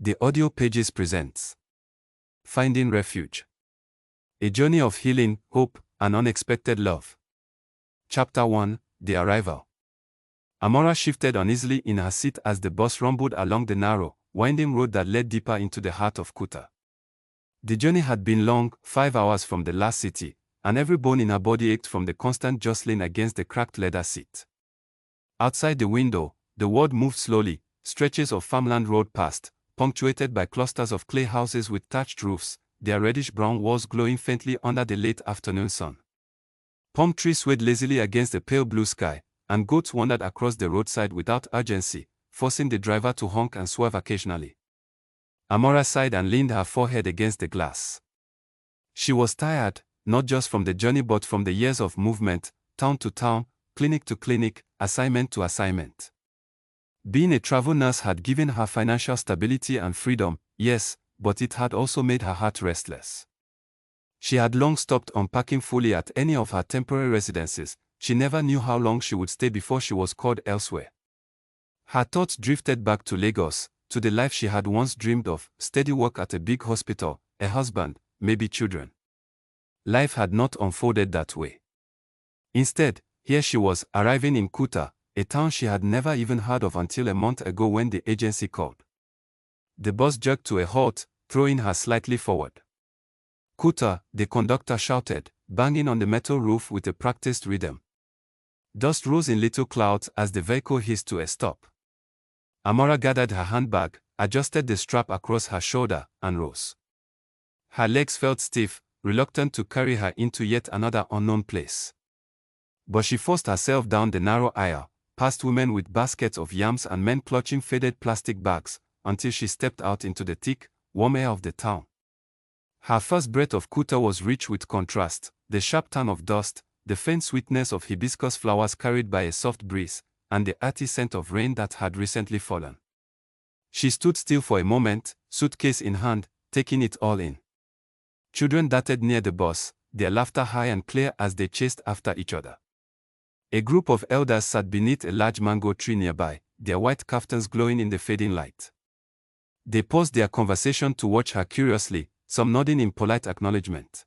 The Audio Pages presents Finding Refuge. A Journey of Healing, Hope, and Unexpected Love. Chapter 1, The Arrival. Amara shifted uneasily in her seat as the bus rumbled along the narrow, winding road that led deeper into the heart of Kuta. The journey had been long, 5 hours from the last city, and every bone in her body ached from the constant jostling against the cracked leather seat. Outside the window, the world moved slowly, stretches of farmland rolled past, punctuated by clusters of clay houses with thatched roofs, their reddish-brown walls glowing faintly under the late afternoon sun. Palm trees swayed lazily against the pale blue sky, and goats wandered across the roadside without urgency, forcing the driver to honk and swerve occasionally. Amara sighed and leaned her forehead against the glass. She was tired, not just from the journey but from the years of movement, town to town, clinic to clinic, assignment to assignment. Being a travel nurse had given her financial stability and freedom, yes, but it had also made her heart restless. She had long stopped unpacking fully at any of her temporary residences. She never knew how long she would stay before she was called elsewhere. Her thoughts drifted back to Lagos, to the life she had once dreamed of, steady work at a big hospital, a husband, maybe children. Life had not unfolded that way. Instead, here she was, arriving in Kuta, a town she had never even heard of until a month ago when the agency called. The bus jerked to a halt, throwing her slightly forward. Kuta, the conductor shouted, banging on the metal roof with a practiced rhythm. Dust rose in little clouds as the vehicle hissed to a stop. Amara gathered her handbag, adjusted the strap across her shoulder, and rose. Her legs felt stiff, reluctant to carry her into yet another unknown place. But she forced herself down the narrow aisle, past women with baskets of yams and men clutching faded plastic bags, until she stepped out into the thick, warm air of the town. Her first breath of Kuta was rich with contrast, the sharp turn of dust, the faint sweetness of hibiscus flowers carried by a soft breeze, and the earthy scent of rain that had recently fallen. She stood still for a moment, suitcase in hand, taking it all in. Children darted near the bus, their laughter high and clear as they chased after each other. A group of elders sat beneath a large mango tree nearby, their white kaftans glowing in the fading light. They paused their conversation to watch her curiously, some nodding in polite acknowledgement.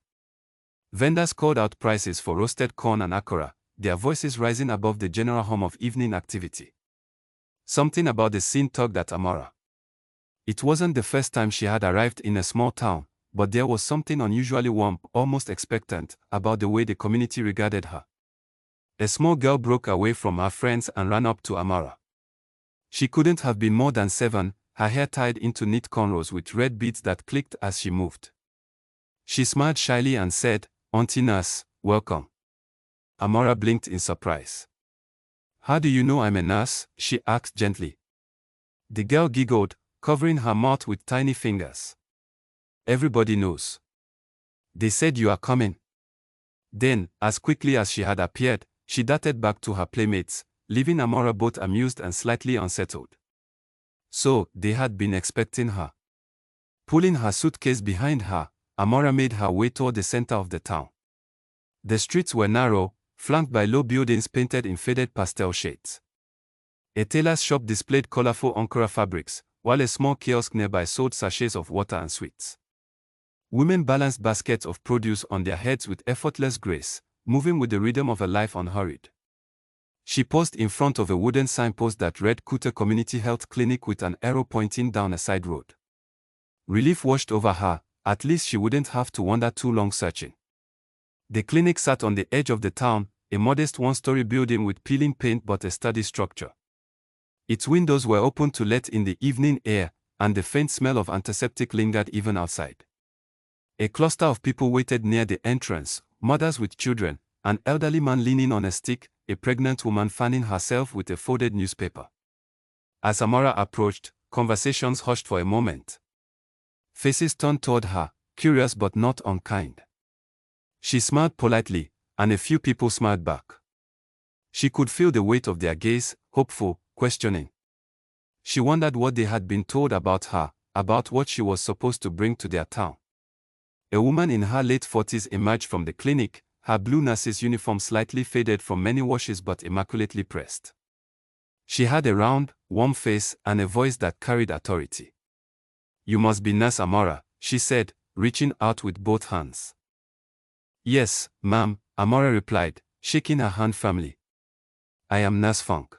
Vendors called out prices for roasted corn and akara, their voices rising above the general hum of evening activity. Something about the scene tugged at Amara. It wasn't the first time she had arrived in a small town, but there was something unusually warm, almost expectant, about the way the community regarded her. A small girl broke away from her friends and ran up to Amara. She couldn't have been more than 7, her hair tied into neat cornrows with red beads that clicked as she moved. She smiled shyly and said, "Auntie Nurse, welcome." Amara blinked in surprise. "How do you know I'm a nurse?" she asked gently. The girl giggled, covering her mouth with tiny fingers. "Everybody knows. They said you are coming." Then, as quickly as she had appeared, she darted back to her playmates, leaving Amara both amused and slightly unsettled. So, they had been expecting her. Pulling her suitcase behind her, Amara made her way toward the center of the town. The streets were narrow, flanked by low buildings painted in faded pastel shades. A tailor's shop displayed colorful Ankara fabrics, while a small kiosk nearby sold sachets of water and sweets. Women balanced baskets of produce on their heads with effortless grace, moving with the rhythm of a life unhurried. She paused in front of a wooden signpost that read Kuta Community Health Clinic with an arrow pointing down a side road. Relief washed over her, at least she wouldn't have to wander too long searching. The clinic sat on the edge of the town, a modest one-story building with peeling paint but a sturdy structure. Its windows were open to let in the evening air, and the faint smell of antiseptic lingered even outside. A cluster of people waited near the entrance, mothers with children, an elderly man leaning on a stick, a pregnant woman fanning herself with a folded newspaper. As Amara approached, conversations hushed for a moment. Faces turned toward her, curious but not unkind. She smiled politely, and a few people smiled back. She could feel the weight of their gaze, hopeful, questioning. She wondered what they had been told about her, about what she was supposed to bring to their town. A woman in her late 40s emerged from the clinic, her blue nurse's uniform slightly faded from many washes but immaculately pressed. She had a round, warm face and a voice that carried authority. You must be Nurse Amara, she said, reaching out with both hands. Yes, ma'am, Amara replied, shaking her hand firmly. I am Nurse Funk.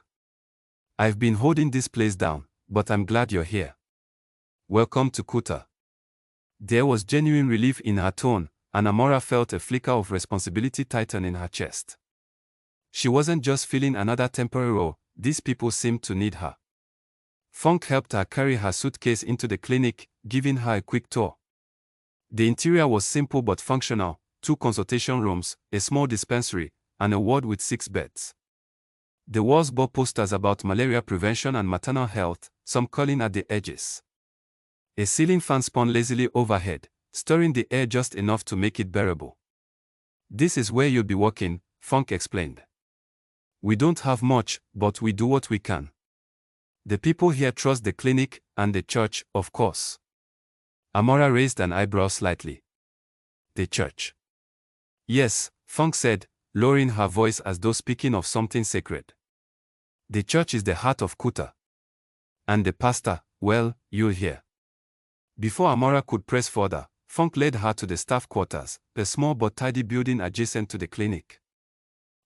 I've been holding this place down, but I'm glad you're here. Welcome to Kuta. There was genuine relief in her tone, and Amara felt a flicker of responsibility tighten in her chest. She wasn't just filling another temporary role, these people seemed to need her. Funk helped her carry her suitcase into the clinic, giving her a quick tour. The interior was simple but functional: 2 consultation rooms, a small dispensary, and a ward with 6 beds. The walls bore posters about malaria prevention and maternal health, some curling at the edges. A ceiling fan spun lazily overhead, stirring the air just enough to make it bearable. This is where you'll be working, Funk explained. We don't have much, but we do what we can. The people here trust the clinic, and the church, of course. Amara raised an eyebrow slightly. The church. Yes, Funk said, lowering her voice as though speaking of something sacred. The church is the heart of Kuta. And the pastor, well, you'll hear. Before Amara could press further, Funk led her to the staff quarters, a small but tidy building adjacent to the clinic.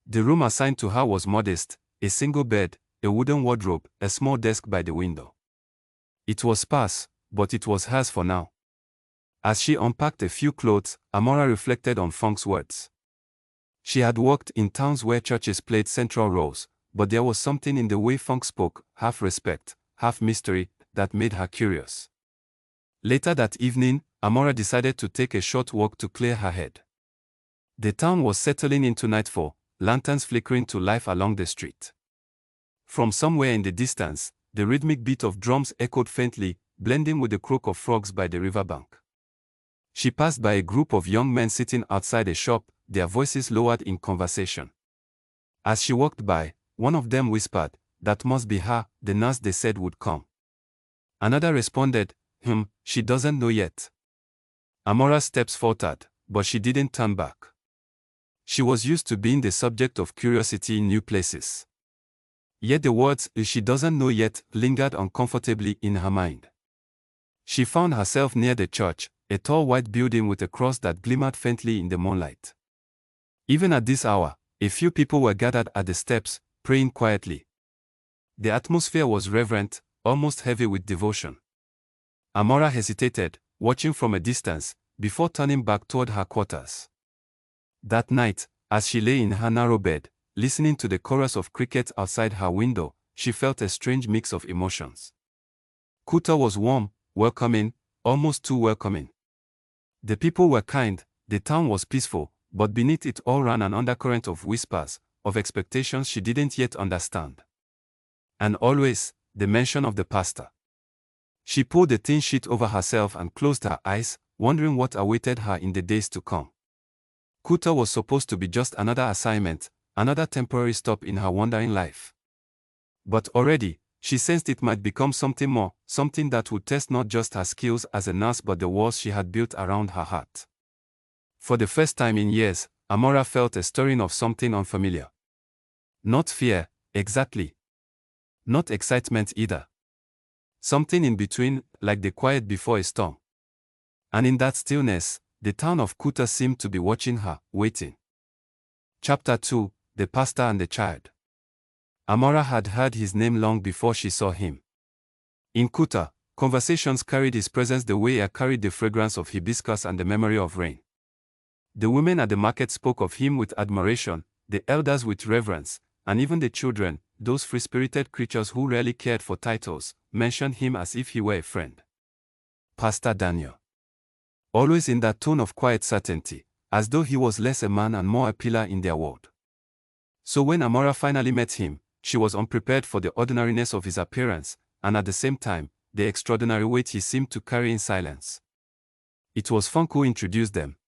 The room assigned to her was modest: a single bed, a wooden wardrobe, a small desk by the window. It was sparse, but it was hers for now. As she unpacked a few clothes, Amara reflected on Funk's words. She had worked in towns where churches played central roles, but there was something in the way Funk spoke, half respect, half mystery, that made her curious. Later that evening, Amara decided to take a short walk to clear her head. The town was settling into nightfall, lanterns flickering to life along the street. From somewhere in the distance, the rhythmic beat of drums echoed faintly, blending with the croak of frogs by the riverbank. She passed by a group of young men sitting outside a shop, their voices lowered in conversation. As she walked by, one of them whispered, "That must be her, the nurse they said would come." Another responded, "She doesn't know yet." Amara's steps faltered, but she didn't turn back. She was used to being the subject of curiosity in new places. Yet the words, "she doesn't know yet," lingered uncomfortably in her mind. She found herself near the church, a tall white building with a cross that glimmered faintly in the moonlight. Even at this hour, a few people were gathered at the steps, praying quietly. The atmosphere was reverent, almost heavy with devotion. Amara hesitated, watching from a distance, before turning back toward her quarters. That night, as she lay in her narrow bed, listening to the chorus of crickets outside her window, she felt a strange mix of emotions. Kuta was warm, welcoming, almost too welcoming. The people were kind, the town was peaceful, but beneath it all ran an undercurrent of whispers, of expectations she didn't yet understand. And always, the mention of the pastor. She pulled the thin sheet over herself and closed her eyes, wondering what awaited her in the days to come. Kuta was supposed to be just another assignment, another temporary stop in her wandering life. But already, she sensed it might become something more, something that would test not just her skills as a nurse but the walls she had built around her heart. For the first time in years, Amara felt a stirring of something unfamiliar. Not fear, exactly. Not excitement either. Something in between, like the quiet before a storm. And in that stillness, the town of Kuta seemed to be watching her, waiting. Chapter 2: The Pastor and the Child. Amara had heard his name long before she saw him. In Kuta, conversations carried his presence the way air carried the fragrance of hibiscus and the memory of rain. The women at the market spoke of him with admiration, the elders with reverence, and even the children, those free-spirited creatures who rarely cared for titles, mentioned him as if he were a friend. Pastor Daniel. Always in that tone of quiet certainty, as though he was less a man and more a pillar in their world. So when Amara finally met him, she was unprepared for the ordinariness of his appearance, and at the same time, the extraordinary weight he seemed to carry in silence. It was Funk who introduced them.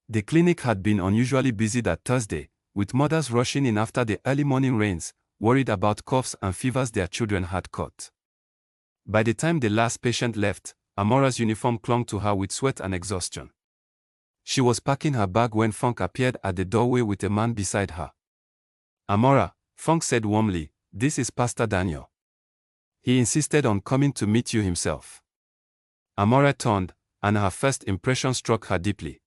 The clinic had been unusually busy that Thursday, with mothers rushing in after the early morning rains, worried about coughs and fevers their children had caught. By the time the last patient left, Amara's uniform clung to her with sweat and exhaustion. She was packing her bag when Funk appeared at the doorway with a man beside her. "Amara," Funk said warmly, "this is Pastor Daniel. He insisted on coming to meet you himself." Amara turned, and her first impression struck her deeply.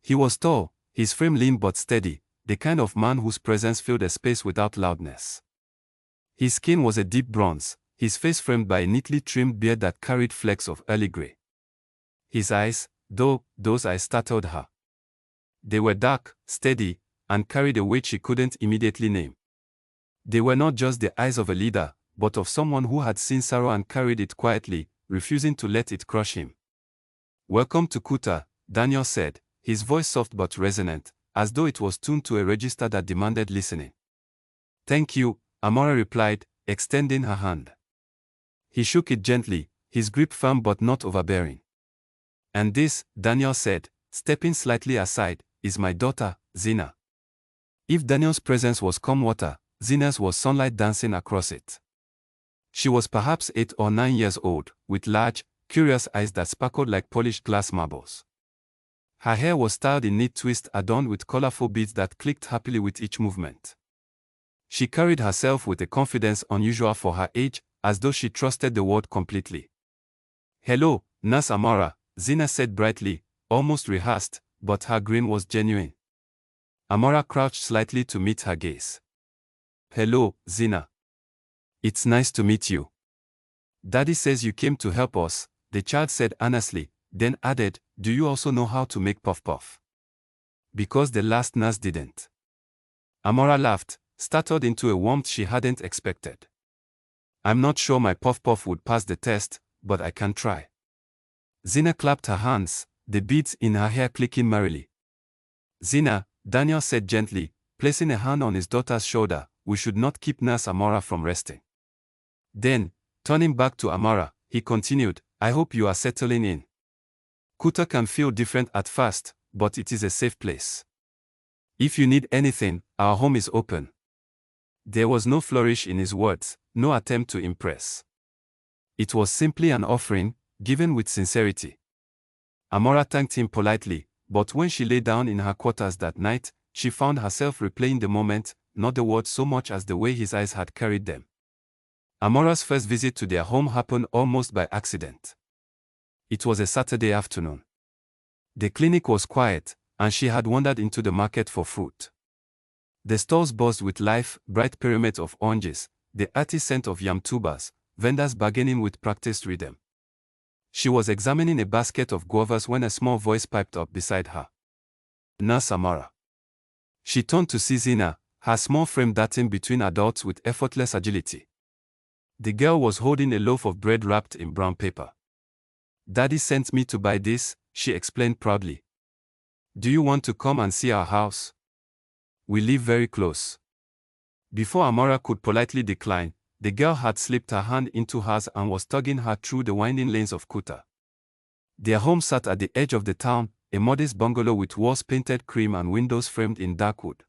He was tall, his frame lean but steady, the kind of man whose presence filled a space without loudness. His skin was a deep bronze, his face framed by a neatly trimmed beard that carried flecks of early gray. His eyes, though, those eyes startled her. They were dark, steady, and carried a weight she couldn't immediately name. They were not just the eyes of a leader, but of someone who had seen sorrow and carried it quietly, refusing to let it crush him. "Welcome to Kuta," Daniel said, his voice soft but resonant, as though it was tuned to a register that demanded listening. "Thank you," Amara replied, extending her hand. He shook it gently, his grip firm but not overbearing. "And this," Daniel said, stepping slightly aside, "is my daughter, Zina." If Daniel's presence was calm water, Zina's was sunlight dancing across it. She was perhaps 8 or 9 years old, with large, curious eyes that sparkled like polished glass marbles. Her hair was styled in neat twists adorned with colorful beads that clicked happily with each movement. She carried herself with a confidence unusual for her age, as though she trusted the world completely. "Hello, Nurse Amara," Zina said brightly, almost rehearsed, but her grin was genuine. Amara crouched slightly to meet her gaze. "Hello, Zina. It's nice to meet you." "Daddy says you came to help us," the child said earnestly, then added, "Do you also know how to make puff-puff?" "Because the last nurse didn't." Amara laughed, startled into a warmth she hadn't expected. "I'm not sure my puff-puff would pass the test, but I can try." Zina clapped her hands, the beads in her hair clicking merrily. "Zina," Daniel said gently, placing a hand on his daughter's shoulder, "we should not keep Nurse Amara from resting." Then, turning back to Amara, he continued, "I hope you are settling in. Kuta can feel different at first, but it is a safe place. If you need anything, our home is open." There was no flourish in his words, no attempt to impress. It was simply an offering, given with sincerity. Amara thanked him politely, but when she lay down in her quarters that night, she found herself replaying the moment, not the words so much as the way his eyes had carried them. Amara's first visit to their home happened almost by accident. It was a Saturday afternoon. The clinic was quiet, and she had wandered into the market for fruit. The stalls buzzed with life, bright pyramids of oranges, the earthy scent of yam tubers, vendors bargaining with practiced rhythm. She was examining a basket of guavas when a small voice piped up beside her. "Nurse Amara." She turned to see Zina, her small frame darting between adults with effortless agility. The girl was holding a loaf of bread wrapped in brown paper. "Daddy sent me to buy this," she explained proudly. "Do you want to come and see our house? We live very close." Before Amara could politely decline, the girl had slipped her hand into hers and was tugging her through the winding lanes of Kuta. Their home sat at the edge of the town, a modest bungalow with walls painted cream and windows framed in dark wood.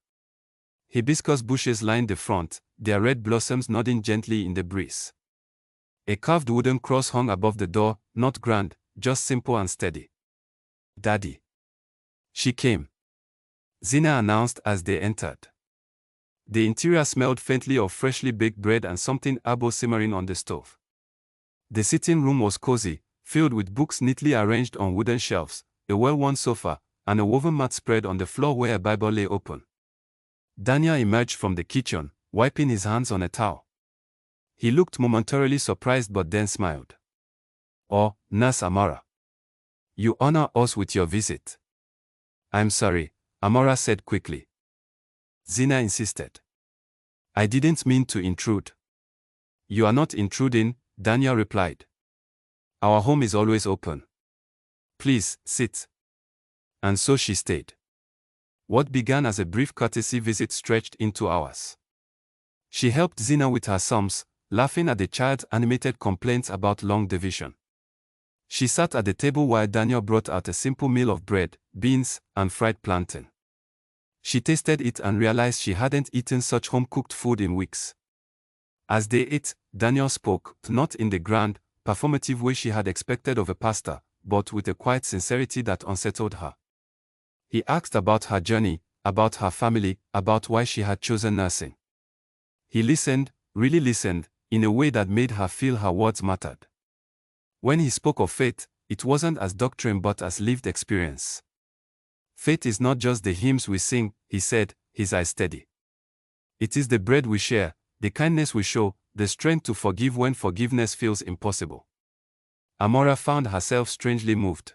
Hibiscus bushes lined the front, their red blossoms nodding gently in the breeze. A carved wooden cross hung above the door, not grand, just simple and steady. "Daddy." "She came," Zina announced as they entered. The interior smelled faintly of freshly baked bread and something herbal simmering on the stove. The sitting room was cozy, filled with books neatly arranged on wooden shelves, a well-worn sofa, and a woven mat spread on the floor where a Bible lay open. Daniel emerged from the kitchen, wiping his hands on a towel. He looked momentarily surprised but then smiled. "Oh, Nurse Amara. You honor us with your visit." "I'm sorry," Amara said quickly. Zina insisted. "I didn't mean to intrude." "You are not intruding," Daniel replied. "Our home is always open. Please, sit." And so she stayed. What began as a brief courtesy visit stretched into hours. She helped Zina with her sums, laughing at the child's animated complaints about long division. She sat at the table while Daniel brought out a simple meal of bread, beans, and fried plantain. She tasted it and realized she hadn't eaten such home-cooked food in weeks. As they ate, Daniel spoke, not in the grand, performative way she had expected of a pastor, but with a quiet sincerity that unsettled her. He asked about her journey, about her family, about why she had chosen nursing. He listened, really listened, in a way that made her feel her words mattered. When he spoke of faith, it wasn't as doctrine but as lived experience. Faith is not just the hymns we sing, he said, his eyes steady. It is the bread we share, the kindness we show, the strength to forgive when forgiveness feels impossible. Amara found herself strangely moved.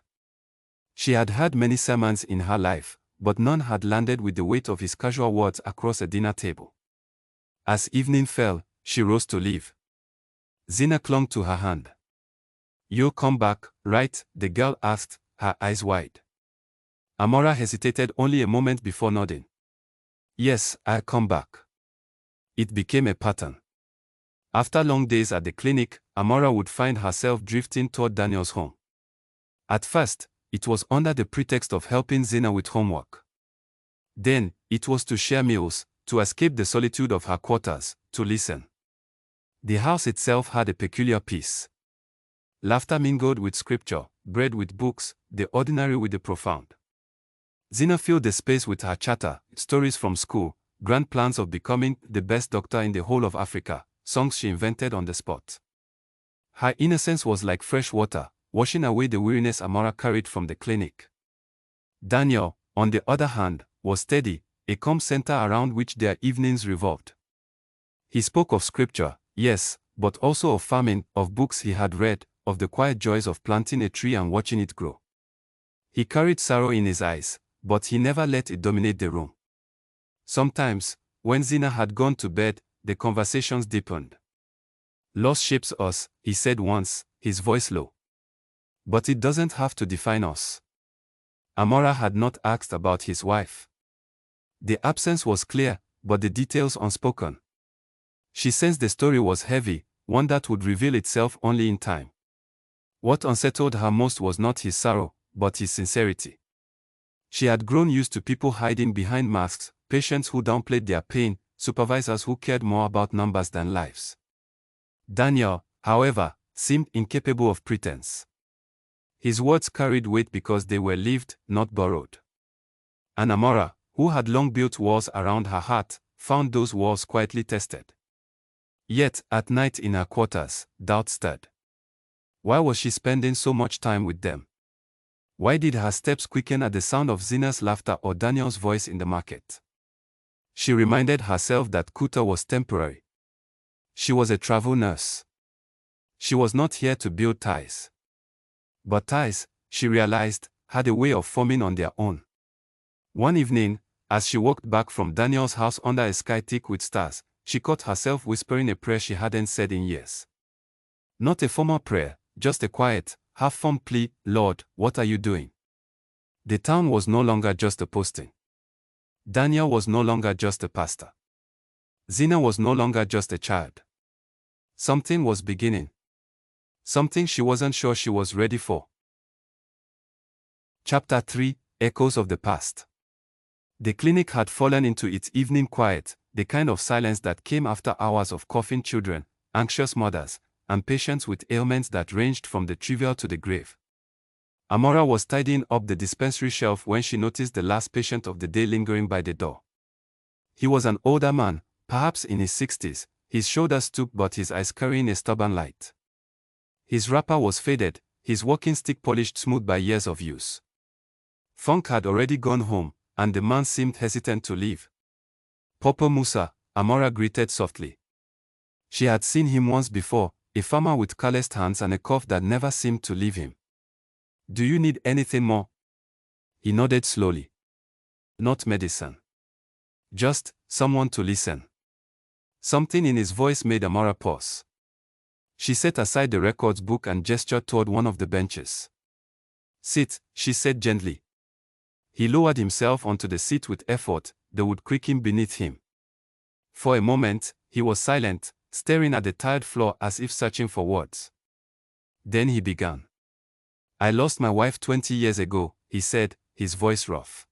She had heard many sermons in her life, but none had landed with the weight of his casual words across a dinner table. As evening fell, she rose to leave. Zina clung to her hand. "You'll come back, right?" the girl asked, her eyes wide. Amara hesitated only a moment before nodding. "Yes, I'll come back." It became a pattern. After long days at the clinic, Amara would find herself drifting toward Daniel's home. At first, it was under the pretext of helping Zina with homework. Then, it was to share meals, to escape the solitude of her quarters, to listen. The house itself had a peculiar peace. Laughter mingled with scripture, bread with books, the ordinary with the profound. Zina filled the space with her chatter, stories from school, grand plans of becoming the best doctor in the whole of Africa, songs she invented on the spot. Her innocence was like fresh water, washing away the weariness Amara carried from the clinic. Daniel, on the other hand, was steady, a calm center around which their evenings revolved. He spoke of scripture, yes, but also of farming, of books he had read, of the quiet joys of planting a tree and watching it grow. He carried sorrow in his eyes, but he never let it dominate the room. Sometimes, when Zina had gone to bed, the conversations deepened. "Loss shapes us," he said once, his voice low. "But it doesn't have to define us." Amara had not asked about his wife. The absence was clear, but the details unspoken. She sensed the story was heavy, one that would reveal itself only in time. What unsettled her most was not his sorrow, but his sincerity. She had grown used to people hiding behind masks, patients who downplayed their pain, supervisors who cared more about numbers than lives. Daniel, however, seemed incapable of pretense. His words carried weight because they were lived, not borrowed. And Amara, who had long built walls around her heart, found those walls quietly tested. Yet, at night in her quarters, doubt stirred. Why was she spending so much time with them? Why did her steps quicken at the sound of Zina's laughter or Daniel's voice in the market? She reminded herself that Kuta was temporary. She was a travel nurse. She was not here to build ties. But ties, she realized, had a way of forming on their own. One evening, as she walked back from Daniel's house under a sky thick with stars, she caught herself whispering a prayer she hadn't said in years. Not a formal prayer, just a quiet, half-formed plea, "Lord, what are you doing?" The town was no longer just a posting. Daniel was no longer just a pastor. Zina was no longer just a child. Something was beginning. Something she wasn't sure she was ready for. Chapter 3: Echoes of the Past. The clinic had fallen into its evening quiet, the kind of silence that came after hours of coughing children, anxious mothers, and patients with ailments that ranged from the trivial to the grave. Amara was tidying up the dispensary shelf when she noticed the last patient of the day lingering by the door. He was an older man, perhaps in his 60s, his shoulders stooped but his eyes carrying a stubborn light. His wrapper was faded, his walking stick polished smooth by years of use. Funk had already gone home, and the man seemed hesitant to leave. "Popo Musa," Amara greeted softly. She had seen him once before, a farmer with calloused hands and a cough that never seemed to leave him. "Do you need anything more?" He nodded slowly. "Not medicine. Just someone to listen." Something in his voice made Amara pause. She set aside the records book and gestured toward one of the benches. "Sit," she said gently. He lowered himself onto the seat with effort, the wood creaking beneath him. For a moment, he was silent, staring at the tired floor as if searching for words. Then he began. "I lost my wife 20 years ago," he said, his voice rough.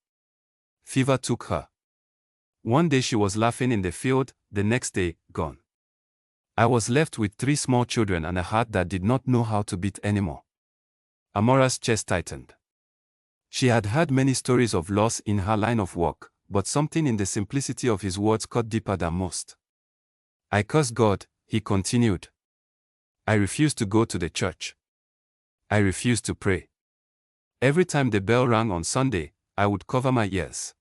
"Fever took her. One day she was laughing in the field, the next day, gone. I was left with 3 small children and a heart that did not know how to beat anymore." Amara's chest tightened. She had heard many stories of loss in her line of work, but something in the simplicity of his words cut deeper than most. "I curse God," he continued. "I refuse to go to the church. I refused to pray. Every time the bell rang on Sunday, I would cover my ears.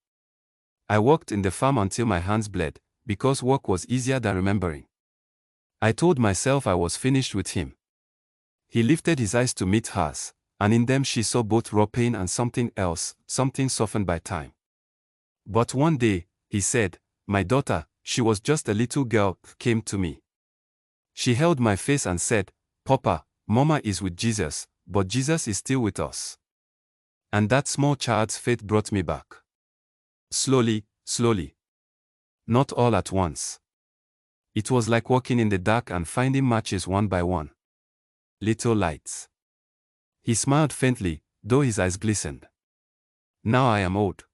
I worked in the farm until my hands bled, because work was easier than remembering. I told myself I was finished with him. He lifted his eyes to meet hers, and in them she saw both raw pain and something else, something softened by time. But one day, he said, "My daughter," she was just a little girl, came to me. She held my face and said, "Papa, Mama is with Jesus, but Jesus is still with us." And that small child's faith brought me back. Slowly, slowly. Not all at once. It was like walking in the dark and finding matches one by one. Little lights. He smiled faintly, though his eyes glistened. Now I am old.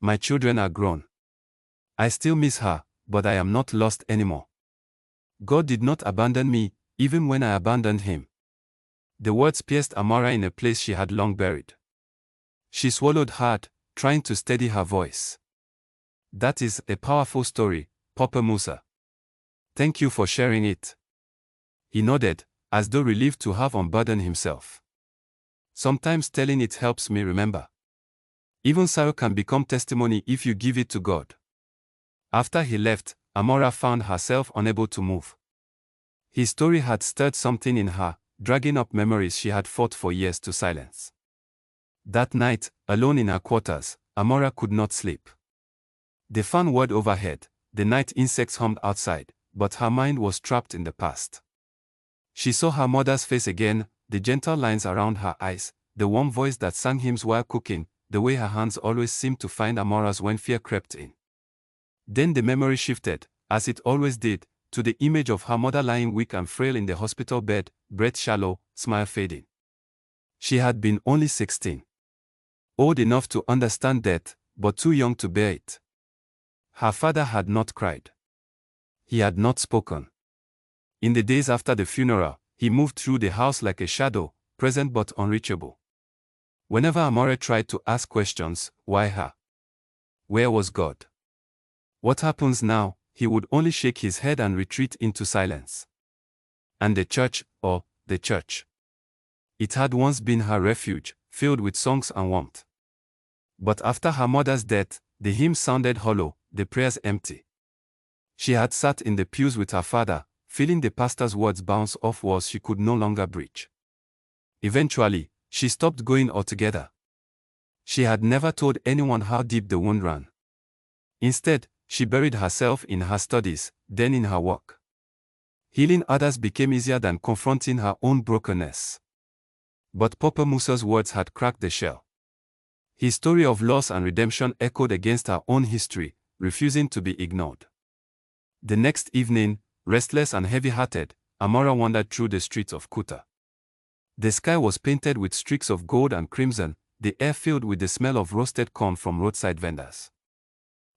My children are grown. I still miss her, but I am not lost anymore. God did not abandon me, even when I abandoned him. The words pierced Amara in a place she had long buried. She swallowed hard, trying to steady her voice. That is a powerful story, Papa Musa. Thank you for sharing it. He nodded, as though relieved to have unburdened himself. Sometimes telling it helps me remember. Even sorrow can become testimony if you give it to God. After he left, Amara found herself unable to move. His story had stirred something in her, dragging up memories she had fought for years to silence. That night, alone in her quarters, Amara could not sleep. The fan whirred overhead, the night insects hummed outside, but her mind was trapped in the past. She saw her mother's face again, the gentle lines around her eyes, the warm voice that sang hymns while cooking, the way her hands always seemed to find Amara's when fear crept in. Then the memory shifted, as it always did, to the image of her mother lying weak and frail in the hospital bed, breath shallow, smile fading. She had been only 16. Old enough to understand death, but too young to bear it. Her father had not cried. He had not spoken. In the days after the funeral, he moved through the house like a shadow, present but unreachable. Whenever Amara tried to ask questions, why her? Where was God? What happens now? He would only shake his head and retreat into silence. And the church, the church. It had once been her refuge, filled with songs and warmth. But after her mother's death, the hymns sounded hollow, the prayers empty. She had sat in the pews with her father, feeling the pastor's words bounce off walls she could no longer breach. Eventually, she stopped going altogether. She had never told anyone how deep the wound ran. Instead, she buried herself in her studies, then in her work. Healing others became easier than confronting her own brokenness. But Papa Musa's words had cracked the shell. His story of loss and redemption echoed against her own history, refusing to be ignored. The next evening, restless and heavy-hearted, Amara wandered through the streets of Kuta. The sky was painted with streaks of gold and crimson, the air filled with the smell of roasted corn from roadside vendors.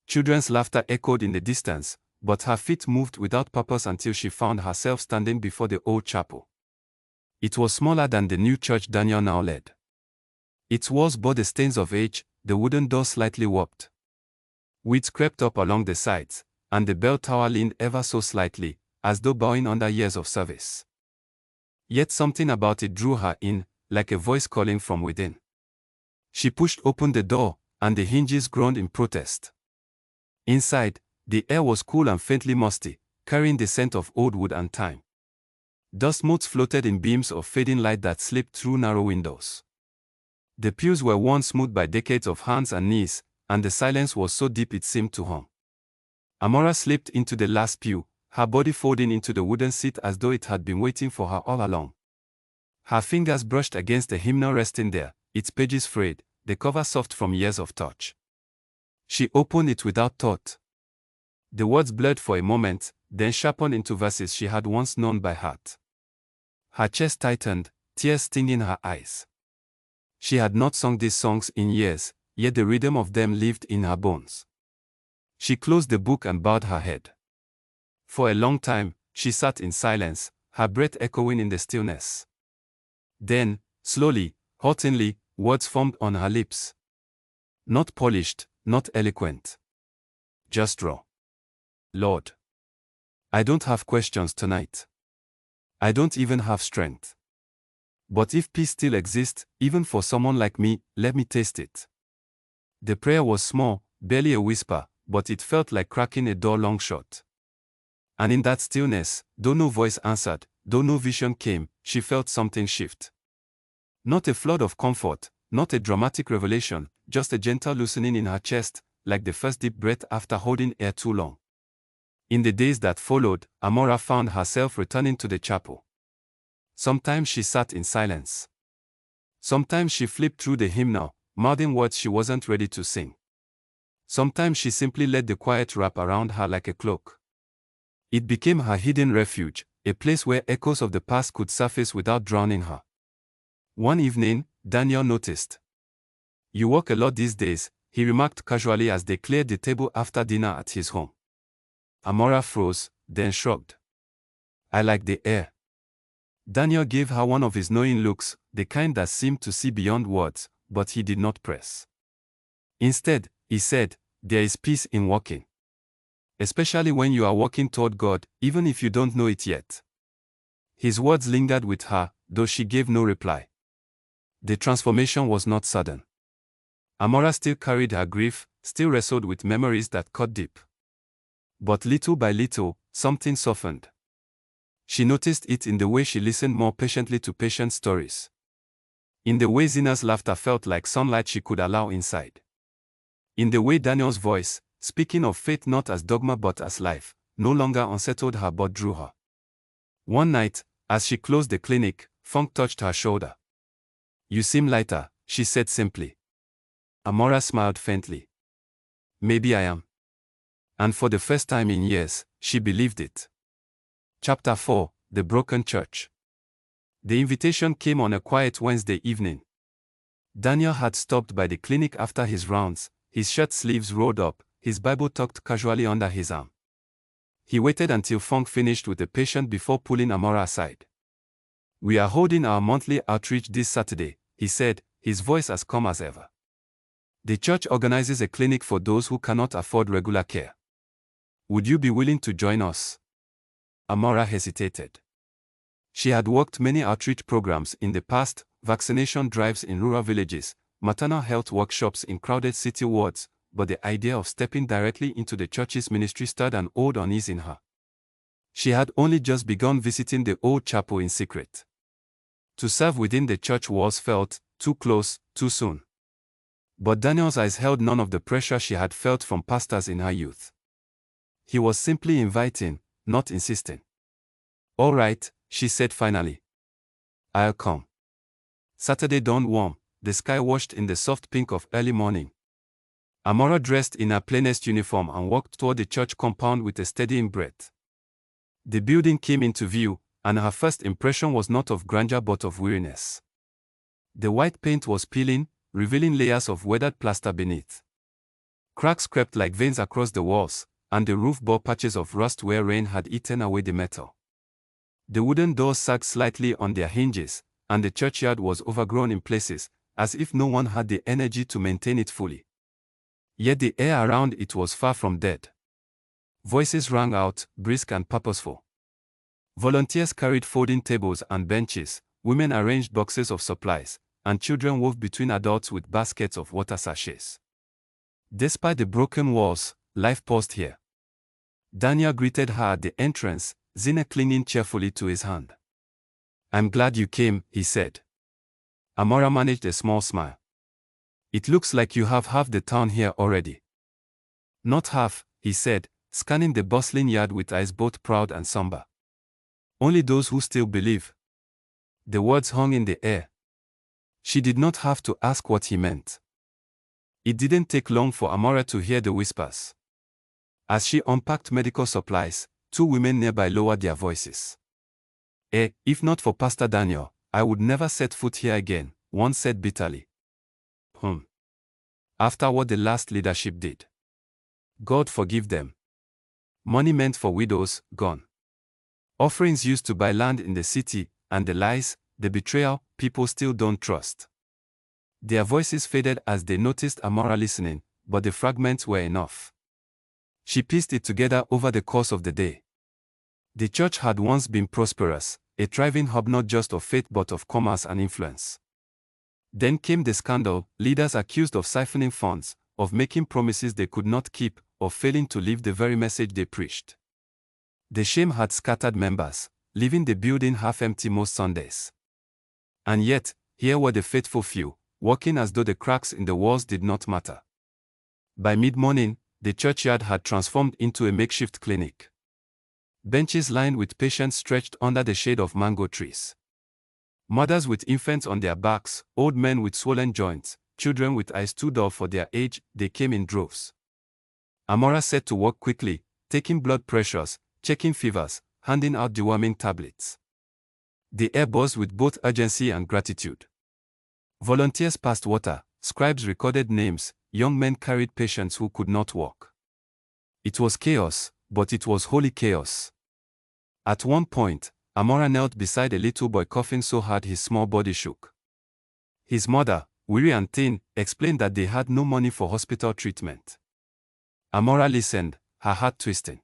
Children's laughter echoed in the distance, but her feet moved without purpose until she found herself standing before the old chapel. It was smaller than the new church Daniel now led. Its walls bore the stains of age, the wooden door slightly warped. Weeds crept up along the sides, and the bell tower leaned ever so slightly, as though bowing under years of service. Yet something about it drew her in, like a voice calling from within. She pushed open the door, and the hinges groaned in protest. Inside, the air was cool and faintly musty, carrying the scent of old wood and time. Dust motes floated in beams of fading light that slipped through narrow windows. The pews were worn smooth by decades of hands and knees, and the silence was so deep it seemed to hum. Amara slipped into the last pew, her body folding into the wooden seat as though it had been waiting for her all along. Her fingers brushed against the hymnal resting there, its pages frayed, the cover soft from years of touch. She opened it without thought. The words blurred for a moment, then sharpened into verses she had once known by heart. Her chest tightened, tears stinging her eyes. She had not sung these songs in years, yet the rhythm of them lived in her bones. She closed the book and bowed her head. For a long time, she sat in silence, her breath echoing in the stillness. Then, slowly, haltingly, words formed on her lips. Not polished, not eloquent. Just raw. Lord, I don't have questions tonight. I don't even have strength. But if peace still exists, even for someone like me, let me taste it. The prayer was small, barely a whisper, but it felt like cracking a door long shut. And in that stillness, though no voice answered, though no vision came, she felt something shift. Not a flood of comfort, not a dramatic revelation, just a gentle loosening in her chest, like the first deep breath after holding air too long. In the days that followed, Amara found herself returning to the chapel. Sometimes she sat in silence. Sometimes she flipped through the hymnal, mouthing words she wasn't ready to sing. Sometimes she simply let the quiet wrap around her like a cloak. It became her hidden refuge, a place where echoes of the past could surface without drowning her. One evening, Daniel noticed. "You work a lot these days," he remarked casually as they cleared the table after dinner at his home. Amara froze, then shrugged. "I like the air." Daniel gave her one of his knowing looks, the kind that seemed to see beyond words, but he did not press. Instead, he said, "There is peace in walking. Especially when you are walking toward God, even if you don't know it yet." His words lingered with her, though she gave no reply. The transformation was not sudden. Amara still carried her grief, still wrestled with memories that cut deep. But little by little, something softened. She noticed it in the way she listened more patiently to patient stories. In the way Zina's laughter felt like sunlight she could allow inside. In the way Daniel's voice, speaking of faith not as dogma but as life, no longer unsettled her but drew her. One night, as she closed the clinic, Funk touched her shoulder. "You seem lighter," she said simply. Amara smiled faintly. "Maybe I am." And for the first time in years, she believed it. Chapter 4: The Broken Church. The invitation came on a quiet Wednesday evening. Daniel had stopped by the clinic after his rounds, his shirt sleeves rolled up, his Bible tucked casually under his arm. He waited until Funk finished with the patient before pulling Amara aside. "We are holding our monthly outreach this Saturday," he said, his voice as calm as ever. "The church organizes a clinic for those who cannot afford regular care. Would you be willing to join us?" Amara hesitated. She had worked many outreach programs in the past, vaccination drives in rural villages, maternal health workshops in crowded city wards, but the idea of stepping directly into the church's ministry stirred an old unease in her. She had only just begun visiting the old chapel in secret. To serve within the church walls felt too close, too soon. But Daniel's eyes held none of the pressure she had felt from pastors in her youth. He was simply inviting, not insisting. "All right," she said finally. "I'll come." Saturday dawned warm, the sky washed in the soft pink of early morning. Amara dressed in her plainest uniform and walked toward the church compound with a steadying breath. The building came into view, and her first impression was not of grandeur but of weariness. The white paint was peeling, revealing layers of weathered plaster beneath. Cracks crept like veins across the walls, and the roof bore patches of rust where rain had eaten away the metal. The wooden doors sagged slightly on their hinges, and the churchyard was overgrown in places, as if no one had the energy to maintain it fully. Yet the air around it was far from dead. Voices rang out, brisk and purposeful. Volunteers carried folding tables and benches, women arranged boxes of supplies, and children wove between adults with baskets of water sachets. Despite the broken walls, life paused here. Daniel greeted her at the entrance, Zina clinging cheerfully to his hand. "I'm glad you came," he said. Amara managed a small smile. "It looks like you have half the town here already." "Not half," he said, scanning the bustling yard with eyes both proud and somber. "Only those who still believe." The words hung in the air. She did not have to ask what he meant. It didn't take long for Amara to hear the whispers. As she unpacked medical supplies, two women nearby lowered their voices. If not for Pastor Daniel, I would never set foot here again," one said bitterly. After what the last leadership did. God forgive them. Money meant for widows, gone. Offerings used to buy land in the city, and the lies, the betrayal, people still don't trust. Their voices faded as they noticed Amara listening, but the fragments were enough. She pieced it together over the course of the day. The church had once been prosperous, a thriving hub not just of faith but of commerce and influence. Then came the scandal, leaders accused of siphoning funds, of making promises they could not keep, of failing to live the very message they preached. The shame had scattered members, leaving the building half empty most Sundays. And yet, here were the faithful few, working as though the cracks in the walls did not matter. By mid-morning, the churchyard had transformed into a makeshift clinic. Benches lined with patients stretched under the shade of mango trees. Mothers with infants on their backs, old men with swollen joints, children with eyes too dull for their age, they came in droves. Amara set to work quickly, taking blood pressures, checking fevers, handing out deworming tablets. The air buzzed with both urgency and gratitude. Volunteers passed water, scribes recorded names, young men carried patients who could not walk. It was chaos, but it was holy chaos. At one point, Amara knelt beside a little boy coughing so hard his small body shook. His mother, weary and thin, explained that they had no money for hospital treatment. Amara listened, her heart twisting.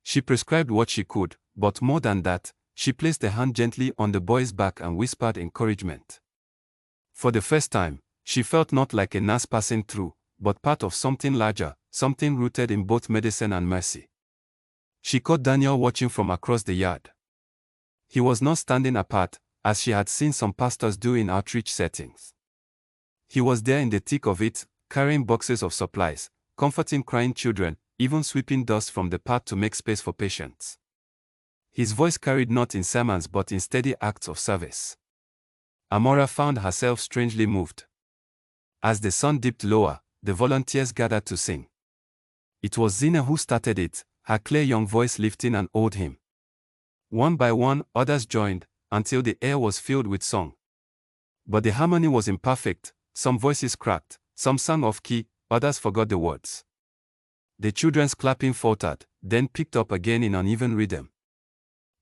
She prescribed what she could, but more than that, she placed a hand gently on the boy's back and whispered encouragement. For the first time, she felt not like a nurse passing through, but part of something larger, something rooted in both medicine and mercy. She caught Daniel watching from across the yard. He was not standing apart, as she had seen some pastors do in outreach settings. He was there in the thick of it, carrying boxes of supplies, comforting crying children, even sweeping dust from the path to make space for patients. His voice carried not in sermons but in steady acts of service. Amara found herself strangely moved. As the sun dipped lower, the volunteers gathered to sing. It was Zina who started it, her clear young voice lifting an old hymn. One by one, others joined, until the air was filled with song. But the harmony was imperfect, some voices cracked, some sang off key, others forgot the words. The children's clapping faltered, then picked up again in uneven rhythm.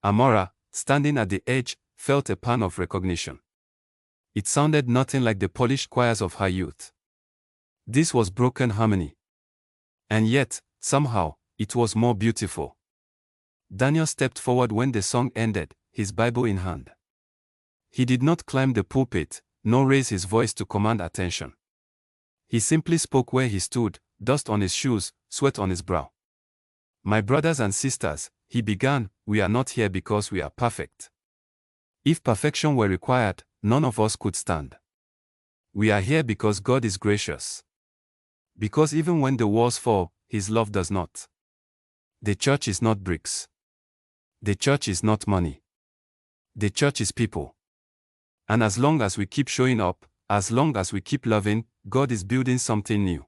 Amara, standing at the edge, felt a pang of recognition. It sounded nothing like the polished choirs of her youth. This was broken harmony. And yet, somehow, it was more beautiful. Daniel stepped forward when the song ended, his Bible in hand. He did not climb the pulpit, nor raise his voice to command attention. He simply spoke where he stood, dust on his shoes, sweat on his brow. My brothers and sisters, he began, we are not here because we are perfect. If perfection were required, none of us could stand. We are here because God is gracious. Because even when the walls fall, His love does not. The church is not bricks. The church is not money. The church is people. And as long as we keep showing up, as long as we keep loving, God is building something new.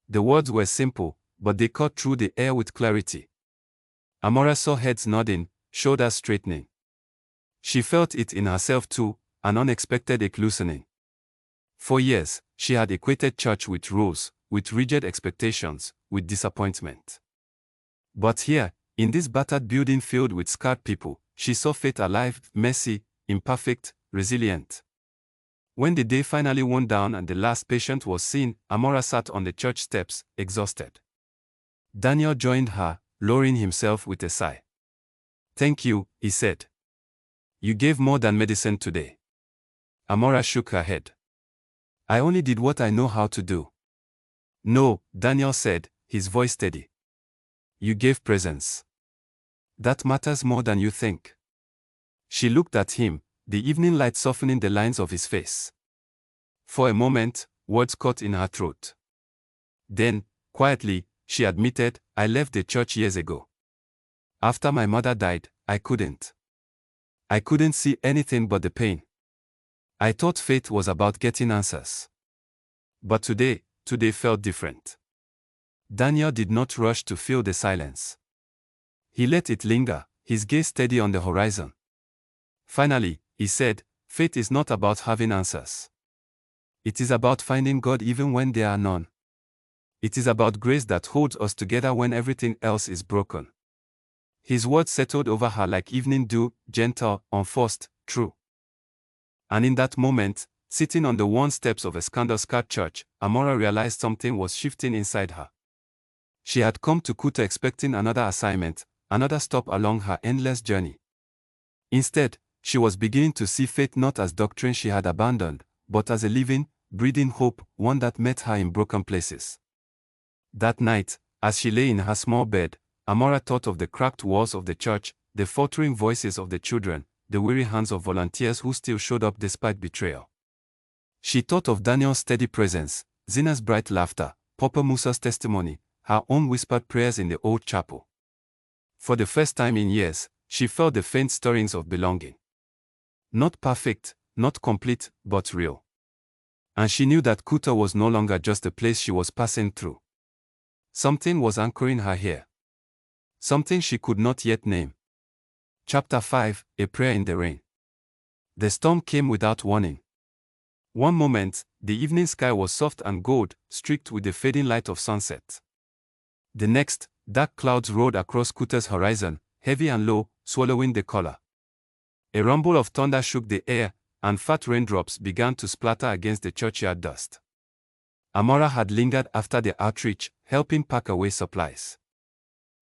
The words were simple, but they cut through the air with clarity. Amara saw heads nodding, shoulders straightening. She felt it in herself too, an unexpected ache loosening. For years, she had equated church with rules, with rigid expectations, with disappointment. But here, in this battered building filled with scarred people, she saw faith alive, messy, imperfect, resilient. When the day finally wound down and the last patient was seen, Amara sat on the church steps, exhausted. Daniel joined her, lowering himself with a sigh. "Thank you," he said. "You gave more than medicine today." Amara shook her head. "I only did what I know how to do." "No," Daniel said, his voice steady. "You gave presence. That matters more than you think." She looked at him, the evening light softening the lines of his face. For a moment, words caught in her throat. Then, quietly, she admitted, "I left the church years ago. After my mother died, I couldn't see anything but the pain. I thought faith was about getting answers. But today felt different." Daniel did not rush to fill the silence. He let it linger, his gaze steady on the horizon. Finally, he said, "Faith is not about having answers. It is about finding God even when there are none. It is about grace that holds us together when everything else is broken." His words settled over her like evening dew, gentle, unforced, true. And in that moment, sitting on the worn steps of a scandal-scarred church, Amara realized something was shifting inside her. She had come to Kuta expecting another assignment, another stop along her endless journey. Instead, she was beginning to see faith not as doctrine she had abandoned, but as a living, breathing hope, one that met her in broken places. That night, as she lay in her small bed, Amara thought of the cracked walls of the church, the faltering voices of the children, the weary hands of volunteers who still showed up despite betrayal. She thought of Daniel's steady presence, Zina's bright laughter, Papa Musa's testimony, her own whispered prayers in the old chapel. For the first time in years, she felt the faint stirrings of belonging. Not perfect, not complete, but real. And she knew that Kuta was no longer just a place she was passing through. Something was anchoring her here. Something she could not yet name. Chapter 5, A Prayer in the Rain. The storm came without warning. One moment, the evening sky was soft and gold, streaked with the fading light of sunset. The next, dark clouds rolled across Kuta's horizon, heavy and low, swallowing the color. A rumble of thunder shook the air, and fat raindrops began to splatter against the churchyard dust. Amara had lingered after the outreach, helping pack away supplies.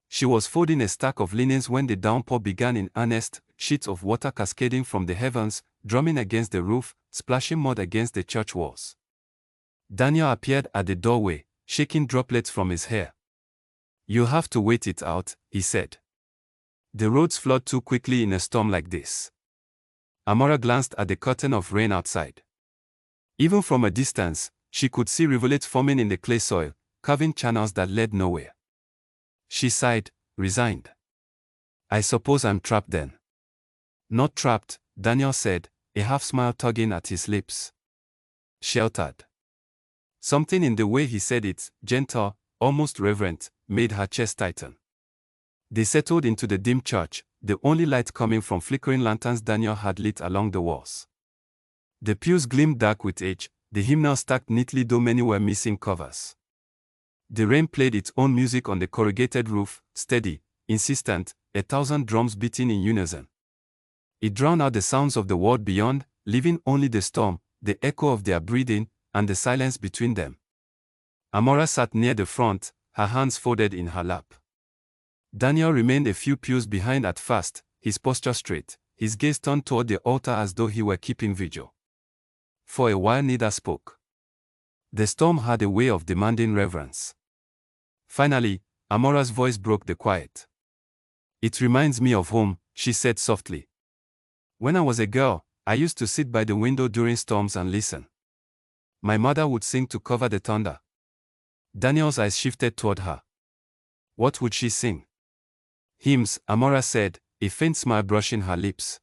She was folding a stack of linens when the downpour began in earnest, sheets of water cascading from the heavens, drumming against the roof, splashing mud against the church walls. Daniel appeared at the doorway, shaking droplets from his hair. "You'll have to wait it out," he said. "The roads flood too quickly in a storm like this." Amara glanced at the curtain of rain outside. Even from a distance, she could see rivulets forming in the clay soil, carving channels that led nowhere. She sighed, resigned. "I suppose I'm trapped then." "Not trapped," Daniel said, a half-smile tugging at his lips. "Sheltered." Something in the way he said it, gentle, almost reverent, made her chest tighten. They settled into the dim church, the only light coming from flickering lanterns Daniel had lit along the walls. The pews gleamed dark with age, the hymnal stacked neatly though many were missing covers. The rain played its own music on the corrugated roof, steady, insistent, 1,000 drums beating in unison. It drowned out the sounds of the world beyond, leaving only the storm, the echo of their breathing, and the silence between them. Amara sat near the front, her hands folded in her lap. Daniel remained a few pews behind at first, his posture straight, his gaze turned toward the altar as though he were keeping vigil. For a while neither spoke. The storm had a way of demanding reverence. Finally, Amara's voice broke the quiet. "It reminds me of home," she said softly. "When I was a girl, I used to sit by the window during storms and listen. My mother would sing to cover the thunder." Daniel's eyes shifted toward her. "What would she sing?" "Hymns," Amara said, a faint smile brushing her lips.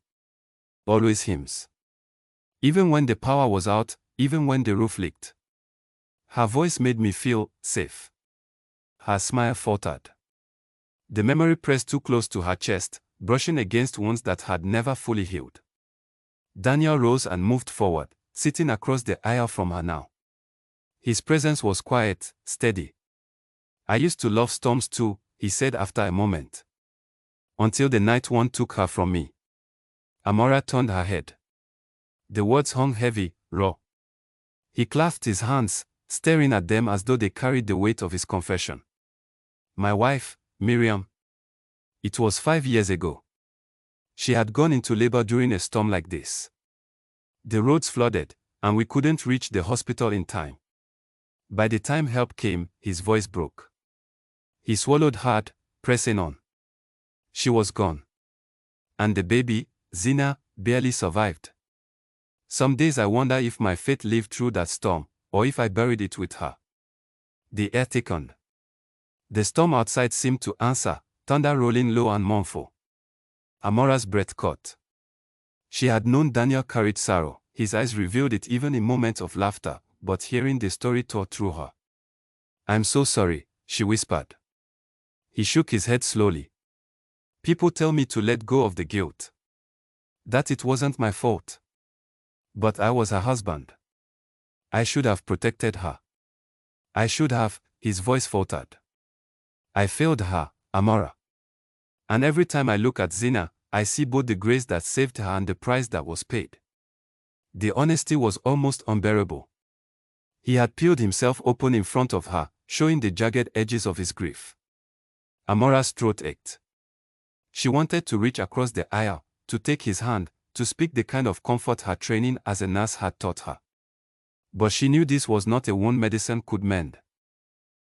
"Always hymns. Even when the power was out, even when the roof leaked." Her voice made me feel safe. Her smile faltered. The memory pressed too close to her chest, brushing against wounds that had never fully healed. Daniel rose and moved forward, sitting across the aisle from her now. His presence was quiet, steady. "I used to love storms too," he said after a moment. "Until the night one took her from me." Amara turned her head. The words hung heavy, raw. He clasped his hands, staring at them as though they carried the weight of his confession. "My wife, Miriam. It was 5 years ago. She had gone into labor during a storm like this. The roads flooded, and we couldn't reach the hospital in time. By the time help came, his voice broke. He swallowed hard, pressing on. She was gone. And the baby, Zina, barely survived. Some days I wonder if my faith lived through that storm, or if I buried it with her." The air thickened. The storm outside seemed to answer, thunder rolling low and mournful. Amara's breath caught. She had known Daniel carried sorrow, his eyes revealed it even in moments of laughter, but hearing the story tore through her. "I'm so sorry," she whispered. He shook his head slowly. "People tell me to let go of the guilt. That it wasn't my fault. But I was her husband. I should have protected her. I should have," his voice faltered. "I failed her, Amara. And every time I look at Zina, I see both the grace that saved her and the price that was paid." The honesty was almost unbearable. He had peeled himself open in front of her, showing the jagged edges of his grief. Amara's throat ached. She wanted to reach across the aisle, to take his hand, to speak the kind of comfort her training as a nurse had taught her. But she knew this was not a wound medicine could mend.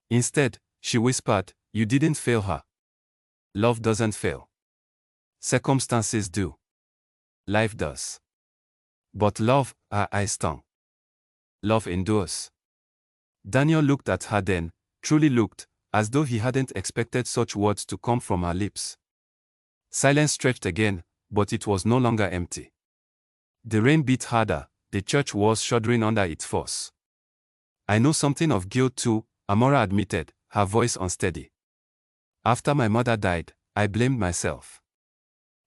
Instead, she whispered, "You didn't fail her. Love doesn't fail. Circumstances do. Life does. But love," her eyes stung. "Love endures." Daniel looked at her then, truly looked, as though he hadn't expected such words to come from her lips. Silence stretched again, but it was no longer empty. The rain beat harder, the church walls shuddering under its force. "I know something of guilt too," Amara admitted, her voice unsteady. "After my mother died, I blamed myself.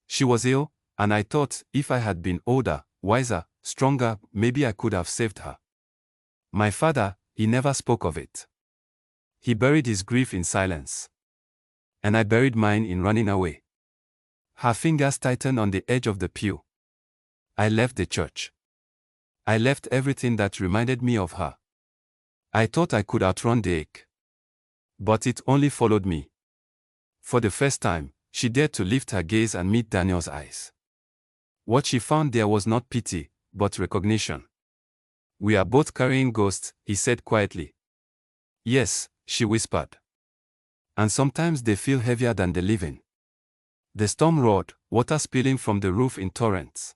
She was ill, and I thought if I had been older, wiser, stronger, maybe I could have saved her. My father, he never spoke of it. He buried his grief in silence. And I buried mine in running away." Her fingers tightened on the edge of the pew. "I left the church. I left everything that reminded me of her. I thought I could outrun the ache. But it only followed me." For the first time, she dared to lift her gaze and meet Daniel's eyes. What she found there was not pity, but recognition. "We are both carrying ghosts," he said quietly. "Yes," she whispered. "And sometimes they feel heavier than the living." The storm roared, water spilling from the roof in torrents.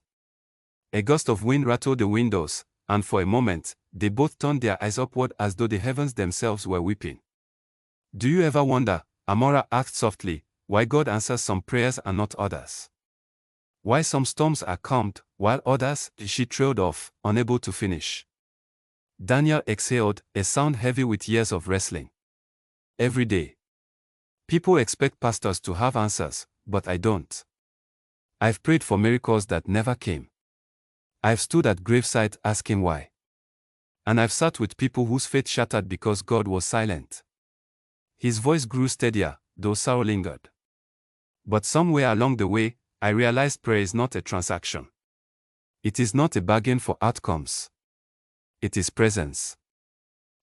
A gust of wind rattled the windows, and for a moment, they both turned their eyes upward as though the heavens themselves were weeping. "Do you ever wonder," Amara asked softly, "why God answers some prayers and not others? Why some storms are calmed, while others," she trailed off, unable to finish. Daniel exhaled, a sound heavy with years of wrestling. "Every day. People expect pastors to have answers, but I don't. I've prayed for miracles that never came. I've stood at gravesites asking why. And I've sat with people whose faith shattered because God was silent." His voice grew steadier, though sorrow lingered. "But somewhere along the way, I realized prayer is not a transaction. It is not a bargain for outcomes. It is presence.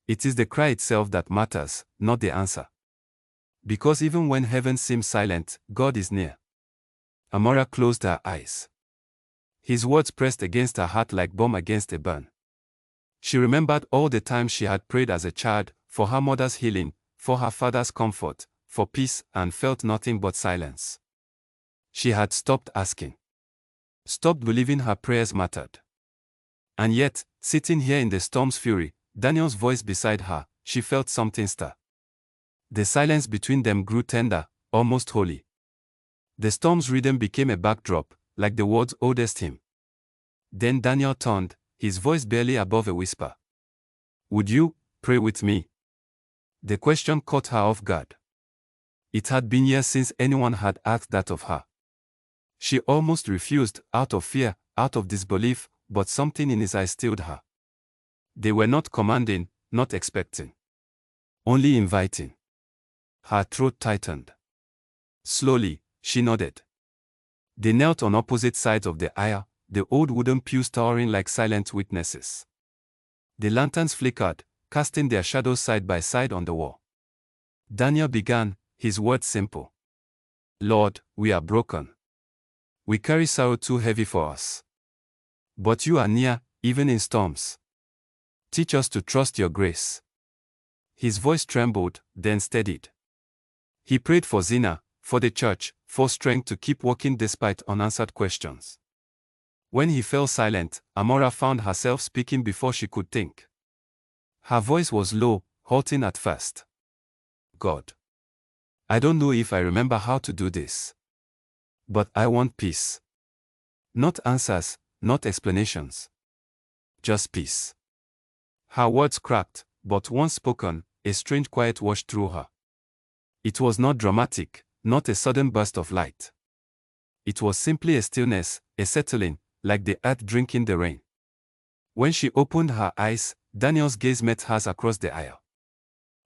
It is the cry itself that matters, not the answer. Because even when heaven seems silent, God is near." Amara closed her eyes. His words pressed against her heart like balm against a burn. She remembered all the times she had prayed as a child, for her mother's healing, for her father's comfort, for peace, and felt nothing but silence. She had stopped asking. Stopped believing her prayers mattered. And yet, sitting here in the storm's fury, Daniel's voice beside her, she felt something stir. The silence between them grew tender, almost holy. The storm's rhythm became a backdrop, like the world's oldest hymn. Then Daniel turned, his voice barely above a whisper. "Would you pray with me?" The question caught her off guard. It had been years since anyone had asked that of her. She almost refused, out of fear, out of disbelief, but something in his eyes stilled her. They were not commanding, not expecting. Only inviting. Her throat tightened. Slowly, she nodded. They knelt on opposite sides of the aisle, the old wooden pews towering like silent witnesses. The lanterns flickered, casting their shadows side by side on the wall. Daniel began, his words simple. "Lord, we are broken. We carry sorrow too heavy for us. But you are near, even in storms. Teach us to trust your grace." His voice trembled, then steadied. He prayed for Zina, for the church, for strength to keep walking despite unanswered questions. When he fell silent, Amara found herself speaking before she could think. Her voice was low, halting at first. "God, I don't know if I remember how to do this. But I want peace. Not answers, not explanations. Just peace." Her words cracked, but once spoken, a strange quiet washed through her. It was not dramatic, not a sudden burst of light. It was simply a stillness, a settling, like the earth drinking the rain. When she opened her eyes, Daniel's gaze met hers across the aisle.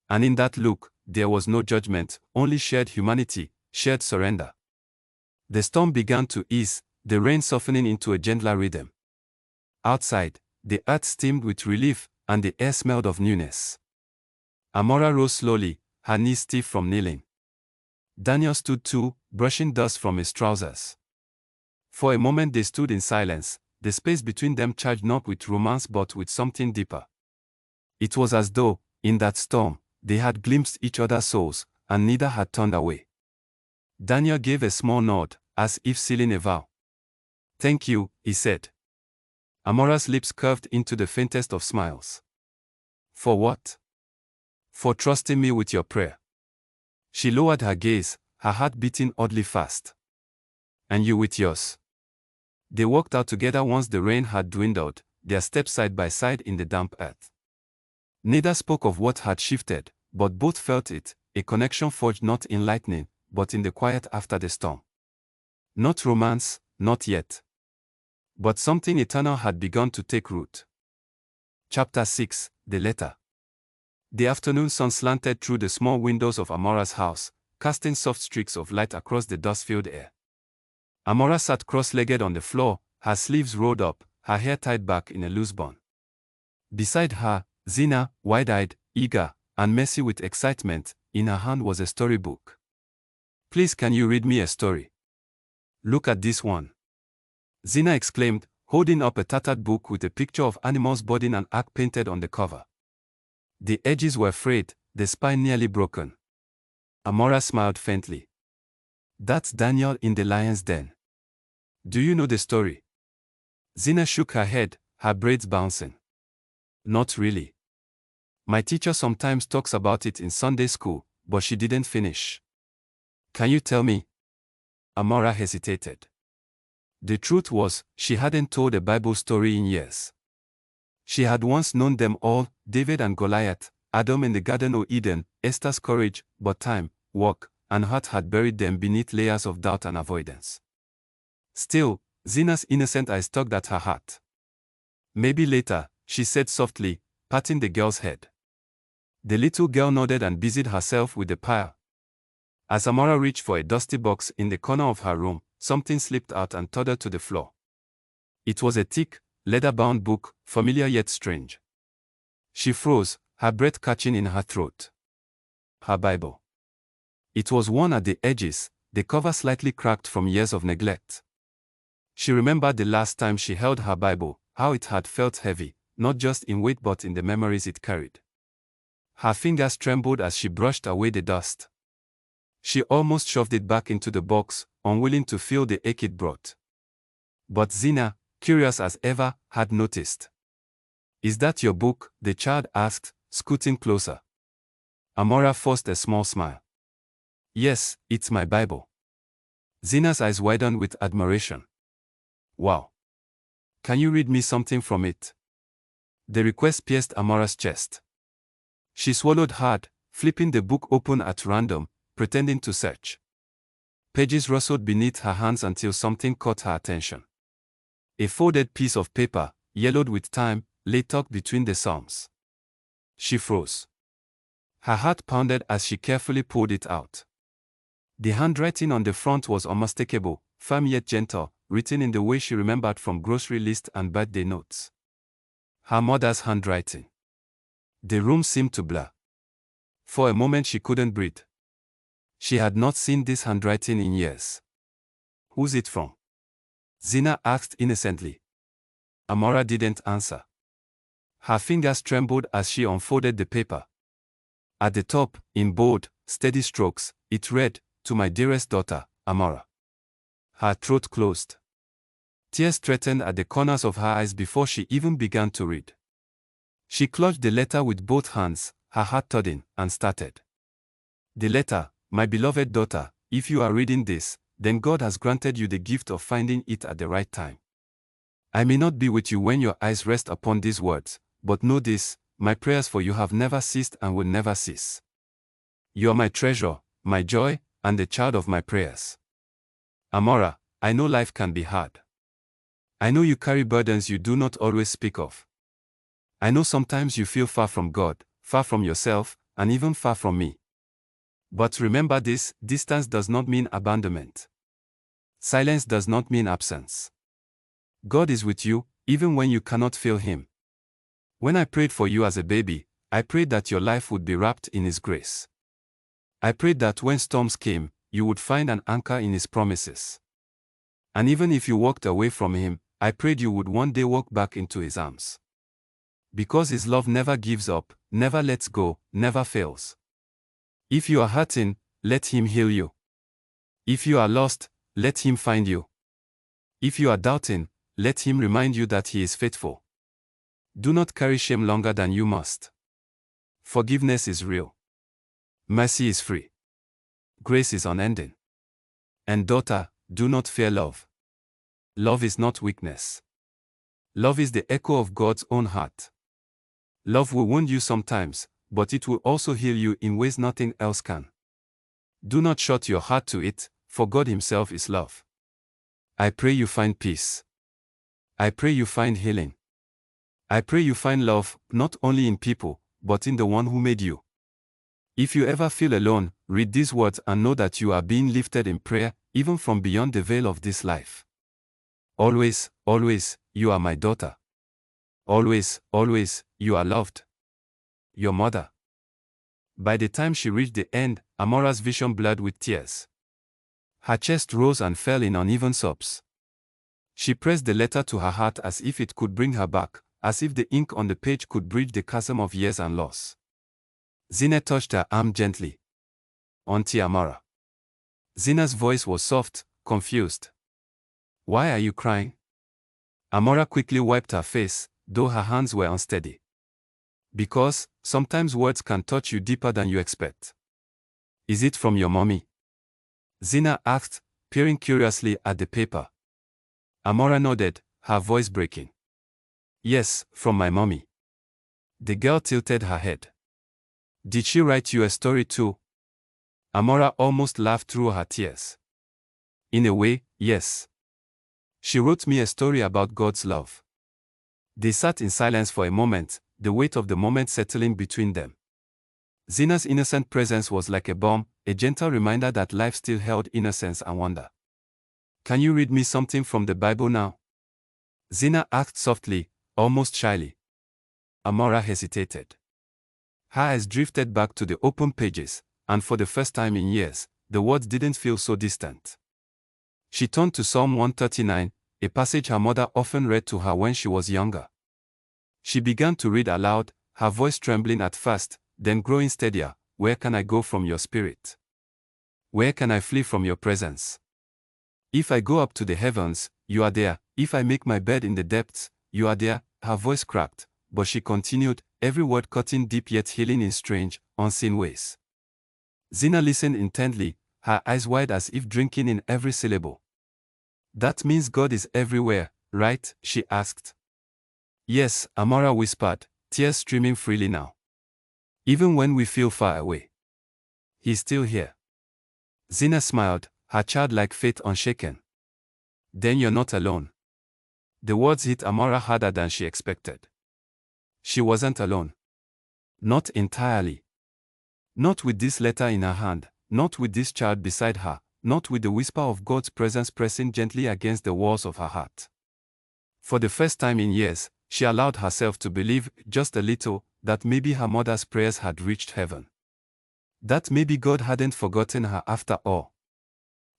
And in that look, there was no judgment, only shared humanity, shared surrender. The storm began to ease, the rain softening into a gentler rhythm. Outside, the earth steamed with relief, and the air smelled of newness. Amara rose slowly, her knees stiff from kneeling. Daniel stood too, brushing dust from his trousers. For a moment they stood in silence, the space between them charged not with romance but with something deeper. It was as though, in that storm, they had glimpsed each other's souls, and neither had turned away. Daniel gave a small nod, as if sealing a vow. "Thank you," he said. Amora's lips curved into the faintest of smiles. "For what?" "For trusting me with your prayer." She lowered her gaze, her heart beating oddly fast. "And you with yours." They walked out together once the rain had dwindled, their steps side by side in the damp earth. Neither spoke of what had shifted, but both felt it, a connection forged not in lightning, but in the quiet after the storm. Not romance, not yet. But something eternal had begun to take root. Chapter 6, The Letter. The afternoon sun slanted through the small windows of Amora's house, casting soft streaks of light across the dust-filled air. Amara sat cross-legged on the floor, her sleeves rolled up, her hair tied back in a loose bun. Beside her, Zina, wide-eyed, eager, and messy with excitement, in her hand was a storybook. "Please, can you read me a story?" "Look at this one," Zina exclaimed, holding up a tattered book with a picture of animals boarding an ark painted on the cover. The edges were frayed, the spine nearly broken. Amara smiled faintly. "That's Daniel in the lion's den. Do you know the story?" Zina shook her head, her braids bouncing. "Not really. My teacher sometimes talks about it in Sunday school, but she didn't finish." "Can you tell me?" Amara hesitated. The truth was, she hadn't told a Bible story in years. She had once known them all, David and Goliath, Adam in the Garden of Eden, Esther's courage, but time, work, and heart had buried them beneath layers of doubt and avoidance. Still, Zina's innocent eyes tugged at her heart. "Maybe later," she said softly, patting the girl's head. The little girl nodded and busied herself with the pile. As Amara reached for a dusty box in the corner of her room, something slipped out and tottered to the floor. It was a thick, leather-bound book, familiar yet strange. She froze, her breath catching in her throat. Her Bible. It was worn at the edges, the cover slightly cracked from years of neglect. She remembered the last time she held her Bible, how it had felt heavy, not just in weight but in the memories it carried. Her fingers trembled as she brushed away the dust. She almost shoved it back into the box, unwilling to feel the ache it brought. But Zina, curious as ever, had noticed. "Is that your book?" the child asked, scooting closer. Amara forced a small smile. "Yes, it's my Bible." Zina's eyes widened with admiration. "Wow. Can you read me something from it?" The request pierced Amara's chest. She swallowed hard, flipping the book open at random, pretending to search. Pages rustled beneath her hands until something caught her attention. A folded piece of paper, yellowed with time, lay tucked between the Psalms. She froze. Her heart pounded as she carefully pulled it out. The handwriting on the front was unmistakable, firm yet gentle, written in the way she remembered from grocery lists and birthday notes. Her mother's handwriting. The room seemed to blur. For a moment she couldn't breathe. She had not seen this handwriting in years. "Who's it from?" Zina asked innocently. Amara didn't answer. Her fingers trembled as she unfolded the paper. At the top, in bold, steady strokes, it read, "To my dearest daughter, Amara." Her throat closed. Tears threatened at the corners of her eyes before she even began to read. She clutched the letter with both hands, her heart thudding, and started. The letter, "My beloved daughter, if you are reading this, then God has granted you the gift of finding it at the right time. I may not be with you when your eyes rest upon these words, but know this, my prayers for you have never ceased and will never cease. You are my treasure, my joy, and the child of my prayers. Amara, I know life can be hard. I know you carry burdens you do not always speak of. I know sometimes you feel far from God, far from yourself, and even far from me. But remember this, distance does not mean abandonment. Silence does not mean absence. God is with you, even when you cannot feel Him. When I prayed for you as a baby, I prayed that your life would be wrapped in His grace. I prayed that when storms came, you would find an anchor in His promises. And even if you walked away from him, I prayed you would one day walk back into his arms. Because his love never gives up, never lets go, never fails. If you are hurting, let him heal you. If you are lost, let him find you. If you are doubting, let him remind you that he is faithful. Do not carry shame longer than you must. Forgiveness is real. Mercy is free. Grace is unending. And daughter, do not fear love. Love is not weakness. Love is the echo of God's own heart. Love will wound you sometimes, but it will also heal you in ways nothing else can. Do not shut your heart to it, for God Himself is love. I pray you find peace. I pray you find healing. I pray you find love, not only in people, but in the one who made you. If you ever feel alone, read these words and know that you are being lifted in prayer, even from beyond the veil of this life. Always, always, you are my daughter. Always, always, you are loved. Your mother. By the time she reached the end, Amora's vision blurred with tears. Her chest rose and fell in uneven sobs. She pressed the letter to her heart as if it could bring her back, as if the ink on the page could bridge the chasm of years and loss. Zina touched her arm gently. Auntie Amara. Zina's voice was soft, confused. Why are you crying? Amara quickly wiped her face, though her hands were unsteady. Because, sometimes words can touch you deeper than you expect. Is it from your mommy? Zina asked, peering curiously at the paper. Amara nodded, her voice breaking. Yes, from my mommy. The girl tilted her head. Did she write you a story too? Amara almost laughed through her tears. In a way, yes. She wrote me a story about God's love. They sat in silence for a moment, the weight of the moment settling between them. Zina's innocent presence was like a balm, a gentle reminder that life still held innocence and wonder. Can you read me something from the Bible now? Zina asked softly, almost shyly. Amara hesitated. Her eyes drifted back to the open pages, and for the first time in years, the words didn't feel so distant. She turned to Psalm 139, a passage her mother often read to her when she was younger. She began to read aloud, her voice trembling at first, then growing steadier. Where can I go from your spirit? Where can I flee from your presence? If I go up to the heavens, you are there. If I make my bed in the depths, you are there. Her voice cracked, but she continued, every word cutting deep yet healing in strange, unseen ways. Zina listened intently, her eyes wide as if drinking in every syllable. That means God is everywhere, right? She asked. Yes, Amara whispered, tears streaming freely now. Even when we feel far away, He's still here. Zina smiled, her childlike faith unshaken. Then you're not alone. The words hit Amara harder than she expected. She wasn't alone. Not entirely. Not with this letter in her hand, not with this child beside her, not with the whisper of God's presence pressing gently against the walls of her heart. For the first time in years, she allowed herself to believe, just a little, that maybe her mother's prayers had reached heaven. That maybe God hadn't forgotten her after all.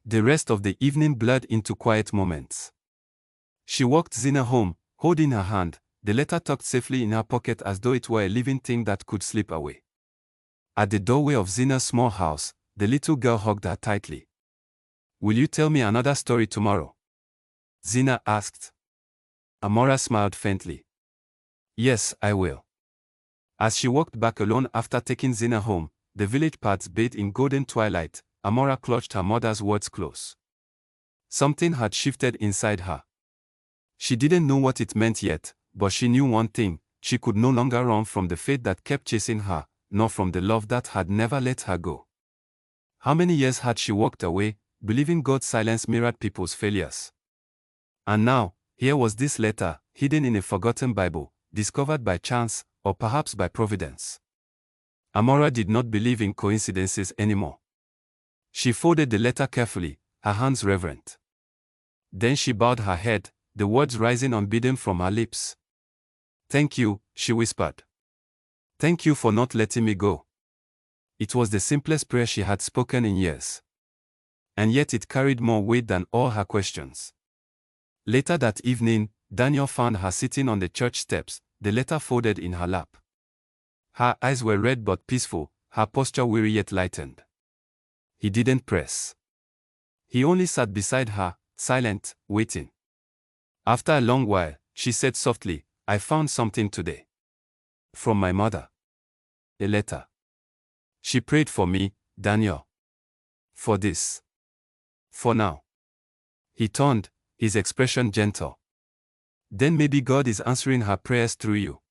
The rest of the evening blurred into quiet moments. She walked Zina home, holding her hand, the letter tucked safely in her pocket as though it were a living thing that could slip away. At the doorway of Zina's small house, the little girl hugged her tightly. Will you tell me another story tomorrow? Zina asked. Amara smiled faintly. Yes, I will. As she walked back alone after taking Zina home, the village paths bathed in golden twilight, Amara clutched her mother's words close. Something had shifted inside her. She didn't know what it meant yet, but she knew one thing: she could no longer run from the fate that kept chasing her, nor from the love that had never let her go. How many years had she walked away, believing God's silence mirrored people's failures? And now, here was this letter, hidden in a forgotten Bible, discovered by chance, or perhaps by providence. Amara did not believe in coincidences anymore. She folded the letter carefully, her hands reverent. Then she bowed her head, the words rising unbidden from her lips. Thank you, she whispered. Thank you for not letting me go. It was the simplest prayer she had spoken in years. And yet it carried more weight than all her questions. Later that evening, Daniel found her sitting on the church steps, the letter folded in her lap. Her eyes were red but peaceful, her posture weary yet lightened. He didn't press. He only sat beside her, silent, waiting. After a long while, she said softly, "I found something today. From my mother. A letter. She prayed for me, Daniel. For this. For now." He turned, his expression gentle. "Then maybe God is answering her prayers through you."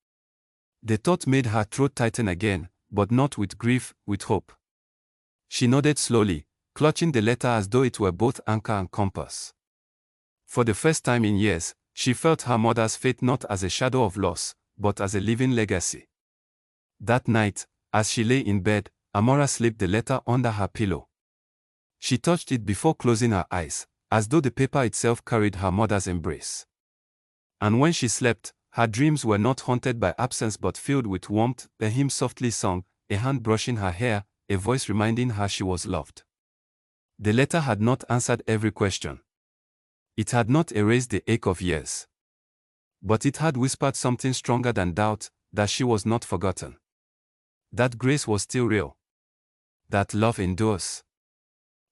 The thought made her throat tighten again, but not with grief, with hope. She nodded slowly, clutching the letter as though it were both anchor and compass. For the first time in years, she felt her mother's fate not as a shadow of loss, but as a living legacy. That night, as she lay in bed, Amara slipped the letter under her pillow. She touched it before closing her eyes, as though the paper itself carried her mother's embrace. And when she slept, her dreams were not haunted by absence but filled with warmth, a hymn softly sung, a hand brushing her hair, a voice reminding her she was loved. The letter had not answered every question. It had not erased the ache of years. But it had whispered something stronger than doubt, that she was not forgotten. That grace was still real. That love endures.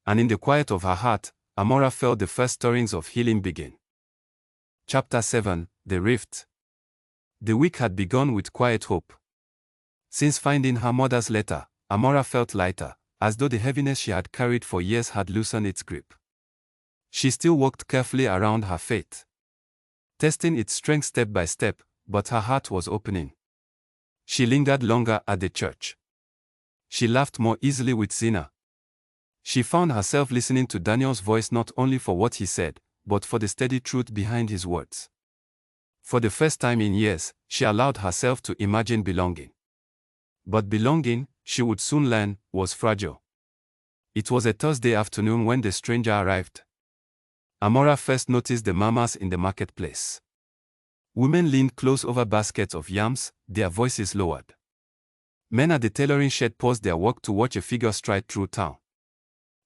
And in the quiet of her heart, Amara felt the first stirrings of healing begin. Chapter 7, The Rift. The week had begun with quiet hope. Since finding her mother's letter, Amara felt lighter, as though the heaviness she had carried for years had loosened its grip. She still walked carefully around her faith, testing its strength step by step, but her heart was opening. She lingered longer at the church. She laughed more easily with Zina. She found herself listening to Daniel's voice not only for what he said, but for the steady truth behind his words. For the first time in years, she allowed herself to imagine belonging. But belonging, she would soon learn, was fragile. It was a Thursday afternoon when the stranger arrived. Amara first noticed the mamas in the marketplace. Women leaned close over baskets of yams, their voices lowered. Men at the tailoring shed paused their work to watch a figure stride through town.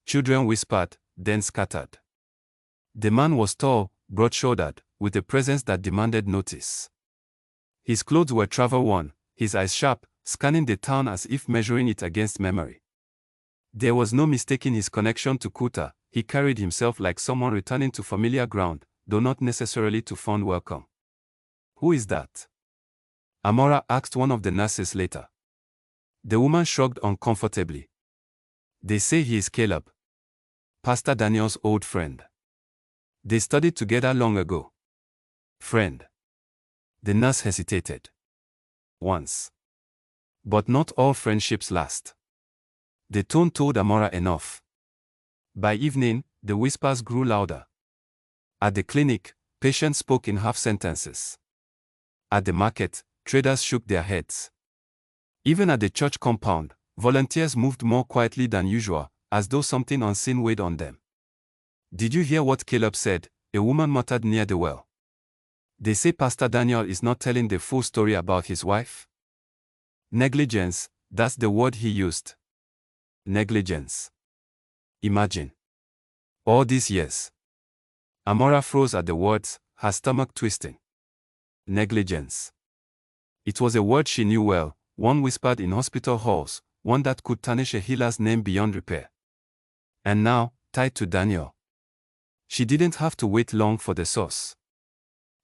Children whispered, then scattered. The man was tall, broad-shouldered, with a presence that demanded notice. His clothes were travel-worn, his eyes sharp, scanning the town as if measuring it against memory. There was no mistaking his connection to Kuta. He carried himself like someone returning to familiar ground, though not necessarily to fond welcome. "Who is that?" Amara asked one of the nurses later. The woman shrugged uncomfortably. "They say he is Caleb. Pastor Daniel's old friend. They studied together long ago." "Friend." The nurse hesitated. "Once. But not all friendships last." The tone told Amara enough. By evening, the whispers grew louder. At the clinic, patients spoke in half-sentences. At the market, traders shook their heads. Even at the church compound, volunteers moved more quietly than usual, as though something unseen weighed on them. "Did you hear what Caleb said?" a woman muttered near the well. "They say Pastor Daniel is not telling the full story about his wife." "Negligence, that's the word he used. Negligence. Imagine. All these years." Amara froze at the words, her stomach twisting. Negligence. It was a word she knew well, one whispered in hospital halls, one that could tarnish a healer's name beyond repair. And now, tied to Daniel. She didn't have to wait long for the source.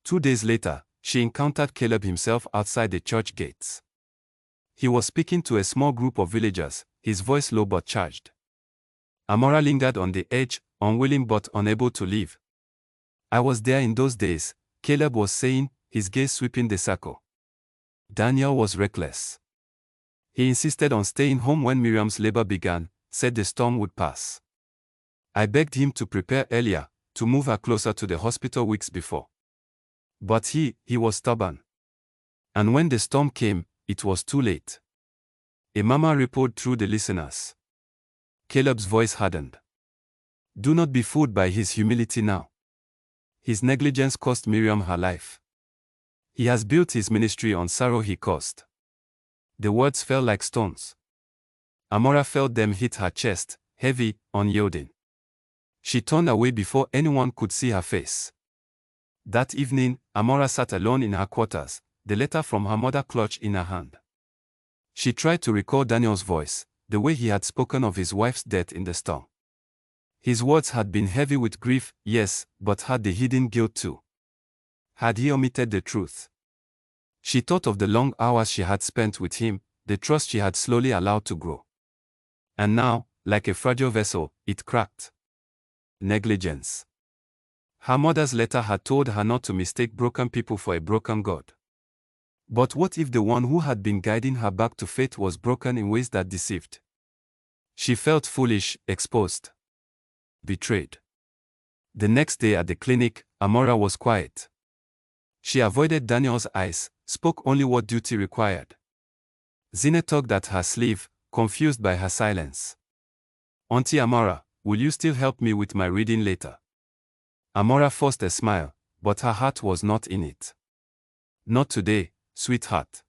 2 days later, she encountered Caleb himself outside the church gates. He was speaking to a small group of villagers, his voice low but charged. Amara lingered on the edge, unwilling but unable to leave. "I was there in those days," Caleb was saying, his gaze sweeping the circle. Daniel was reckless. He insisted on staying home when Miriam's labor began, said the storm would pass. "I begged him to prepare earlier, to move her closer to the hospital weeks before. But he was stubborn. And when the storm came, it was too late." A murmur rippled through the listeners. Caleb's voice hardened. "Do not be fooled by his humility now. His negligence cost Miriam her life. He has built his ministry on sorrow he caused." The words fell like stones. Amara felt them hit her chest, heavy, unyielding. She turned away before anyone could see her face. That evening, Amara sat alone in her quarters, the letter from her mother clutched in her hand. She tried to recall Daniel's voice, the way he had spoken of his wife's death in the storm. His words had been heavy with grief, yes, but had the hidden guilt too. Had he omitted the truth? She thought of the long hours she had spent with him, the trust she had slowly allowed to grow. And now, like a fragile vessel, it cracked. Negligence. Her mother's letter had told her not to mistake broken people for a broken God. But what if the one who had been guiding her back to faith was broken in ways that deceived? She felt foolish, exposed, betrayed. The next day at the clinic, Amara was quiet. She avoided Daniel's eyes, spoke only what duty required. Zine tugged at her sleeve, confused by her silence. "Auntie Amara, will you still help me with my reading later?" Amara forced a smile, but her heart was not in it. "Not today, sweetheart."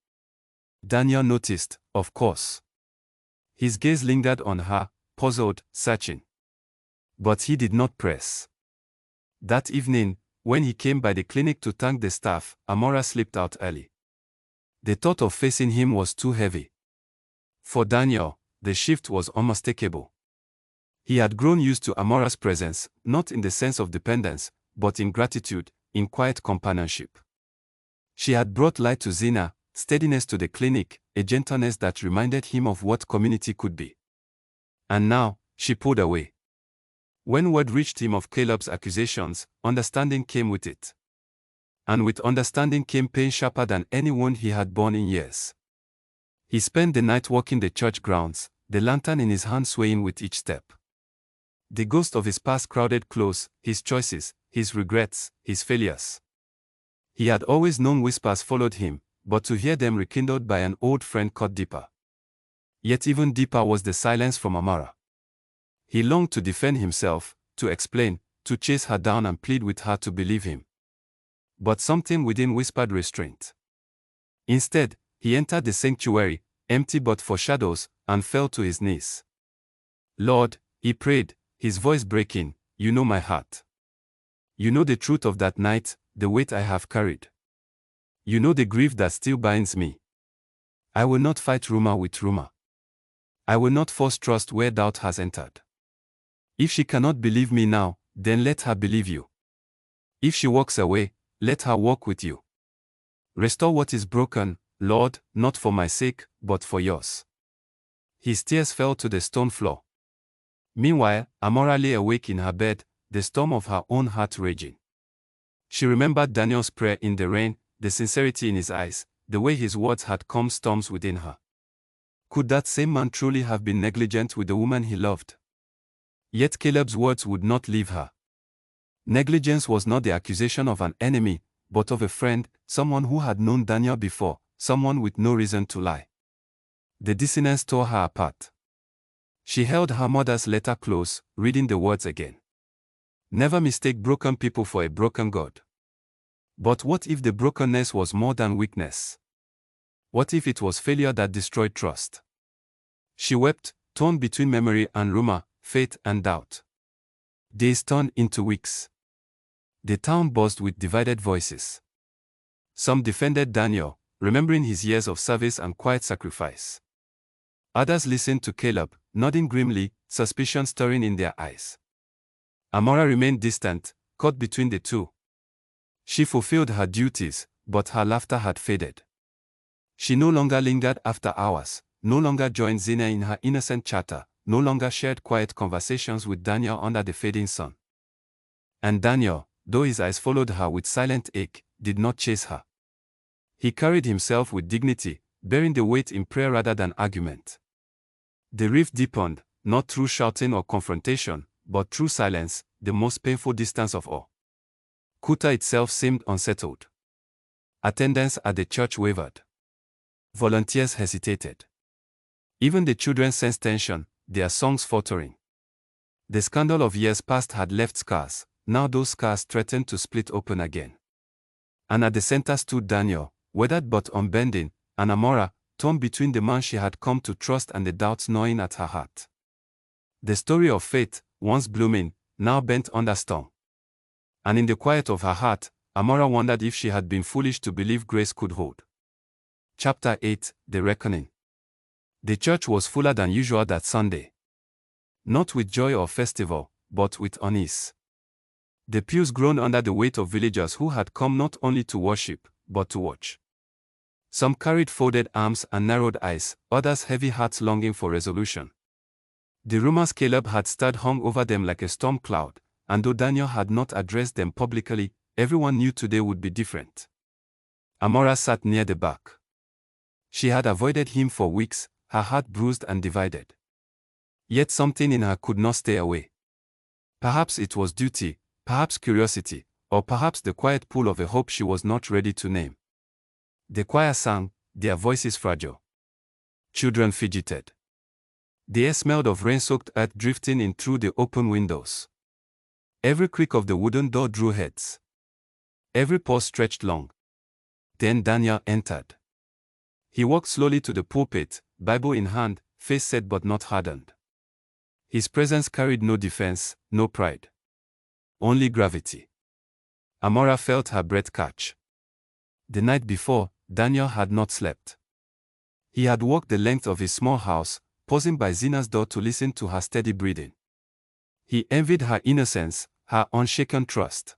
Daniel noticed, of course. His gaze lingered on her, puzzled, searching. But he did not press. That evening, when he came by the clinic to thank the staff, Amara slipped out early. The thought of facing him was too heavy. For Daniel, the shift was unmistakable. He had grown used to Amara's presence, not in the sense of dependence, but in gratitude, in quiet companionship. She had brought light to Zina, steadiness to the clinic, a gentleness that reminded him of what community could be. And now, she pulled away. When word reached him of Caleb's accusations, understanding came with it. And with understanding came pain sharper than any wound he had borne in years. He spent the night walking the church grounds, the lantern in his hand swaying with each step. The ghost of his past crowded close, his choices, his regrets, his failures. He had always known whispers followed him, but to hear them rekindled by an old friend cut deeper. Yet even deeper was the silence from Amara. He longed to defend himself, to explain, to chase her down and plead with her to believe him. But something within whispered restraint. Instead, he entered the sanctuary, empty but for shadows, and fell to his knees. "Lord," he prayed, his voice breaking, "you know my heart. You know the truth of that night, the weight I have carried. You know the grief that still binds me. I will not fight rumor with rumor. I will not force trust where doubt has entered. If she cannot believe me now, then let her believe you. If she walks away, let her walk with you. Restore what is broken, Lord, not for my sake, but for yours." His tears fell to the stone floor. Meanwhile, Amara lay awake in her bed, the storm of her own heart raging. She remembered Daniel's prayer in the rain, the sincerity in his eyes, the way his words had calmed storms within her. Could that same man truly have been negligent with the woman he loved? Yet Caleb's words would not leave her. Negligence was not the accusation of an enemy, but of a friend, someone who had known Daniel before, someone with no reason to lie. The dissonance tore her apart. She held her mother's letter close, reading the words again. Never mistake broken people for a broken God. But what if the brokenness was more than weakness? What if it was failure that destroyed trust? She wept, torn between memory and rumor, faith and doubt. Days turned into weeks. The town buzzed with divided voices. Some defended Daniel, remembering his years of service and quiet sacrifice. Others listened to Caleb, nodding grimly, suspicion stirring in their eyes. Amara remained distant, caught between the two. She fulfilled her duties, but her laughter had faded. She no longer lingered after hours, no longer joined Zina in her innocent chatter, no longer shared quiet conversations with Daniel under the fading sun. And Daniel, though his eyes followed her with silent ache, did not chase her. He carried himself with dignity, bearing the weight in prayer rather than argument. The rift deepened, not through shouting or confrontation, but through silence, the most painful distance of all. Kuta itself seemed unsettled. Attendance at the church wavered. Volunteers hesitated. Even the children sensed tension, their songs faltering. The scandal of years past had left scars, now those scars threatened to split open again. And at the center stood Daniel, weathered but unbending, and Amara, torn between the man she had come to trust and the doubts gnawing at her heart. The story of faith, once blooming, now bent under storm. And in the quiet of her heart, Amara wondered if she had been foolish to believe grace could hold. Chapter 8, The Reckoning. The church was fuller than usual that Sunday. Not with joy or festival, but with unease. The pews groaned under the weight of villagers who had come not only to worship, but to watch. Some carried folded arms and narrowed eyes, others heavy hearts longing for resolution. The rumors Caleb had stirred hung over them like a storm cloud, and though Daniel had not addressed them publicly, everyone knew today would be different. Amara sat near the back. She had avoided him for weeks, her heart bruised and divided. Yet something in her could not stay away. Perhaps it was duty, perhaps curiosity, or perhaps the quiet pull of a hope she was not ready to name. The choir sang, their voices fragile. Children fidgeted. The air smelled of rain-soaked earth drifting in through the open windows. Every creak of the wooden door drew heads. Every pause stretched long. Then Daniel entered. He walked slowly to the pulpit, Bible in hand, face set but not hardened. His presence carried no defense, no pride. Only gravity. Amara felt her breath catch. The night before, Daniel had not slept. He had walked the length of his small house, pausing by Zina's door to listen to her steady breathing. He envied her innocence, her unshaken trust.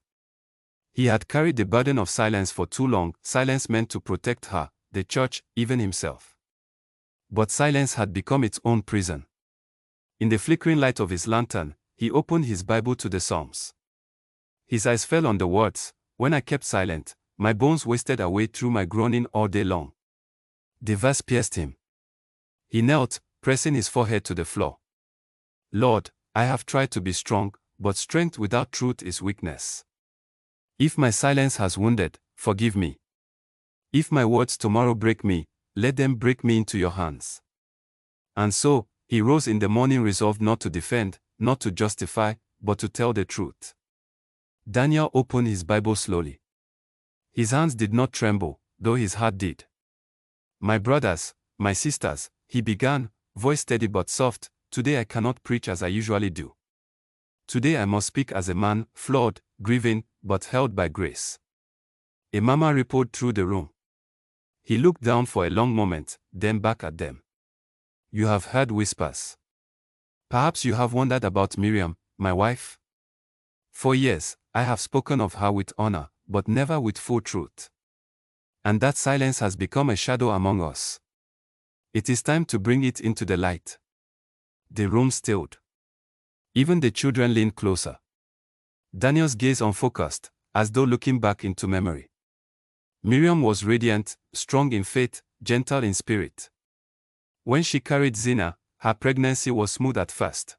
He had carried the burden of silence for too long, silence meant to protect her, the church, even himself. But silence had become its own prison. In the flickering light of his lantern, he opened his Bible to the Psalms. His eyes fell on the words, "When I kept silent, my bones wasted away through my groaning all day long." The verse pierced him. He knelt, pressing his forehead to the floor. "Lord, I have tried to be strong, but strength without truth is weakness. If my silence has wounded, forgive me. If my words tomorrow break me, let them break me into your hands." And so, he rose in the morning resolved not to defend, not to justify, but to tell the truth. Daniel opened his Bible slowly. His hands did not tremble, though his heart did. "My brothers, my sisters," he began, voice steady but soft, "today I cannot preach as I usually do. Today I must speak as a man, flawed, grieving, but held by grace." A murmur rippled through the room. He looked down for a long moment, then back at them. "You have heard whispers. Perhaps you have wondered about Miriam, my wife? For years, I have spoken of her with honor, but never with full truth. And that silence has become a shadow among us. It is time to bring it into the light." The room stilled. Even the children leaned closer. Daniel's gaze unfocused, as though looking back into memory. Miriam was radiant, strong in faith, gentle in spirit. When she carried Zina, her pregnancy was smooth at first.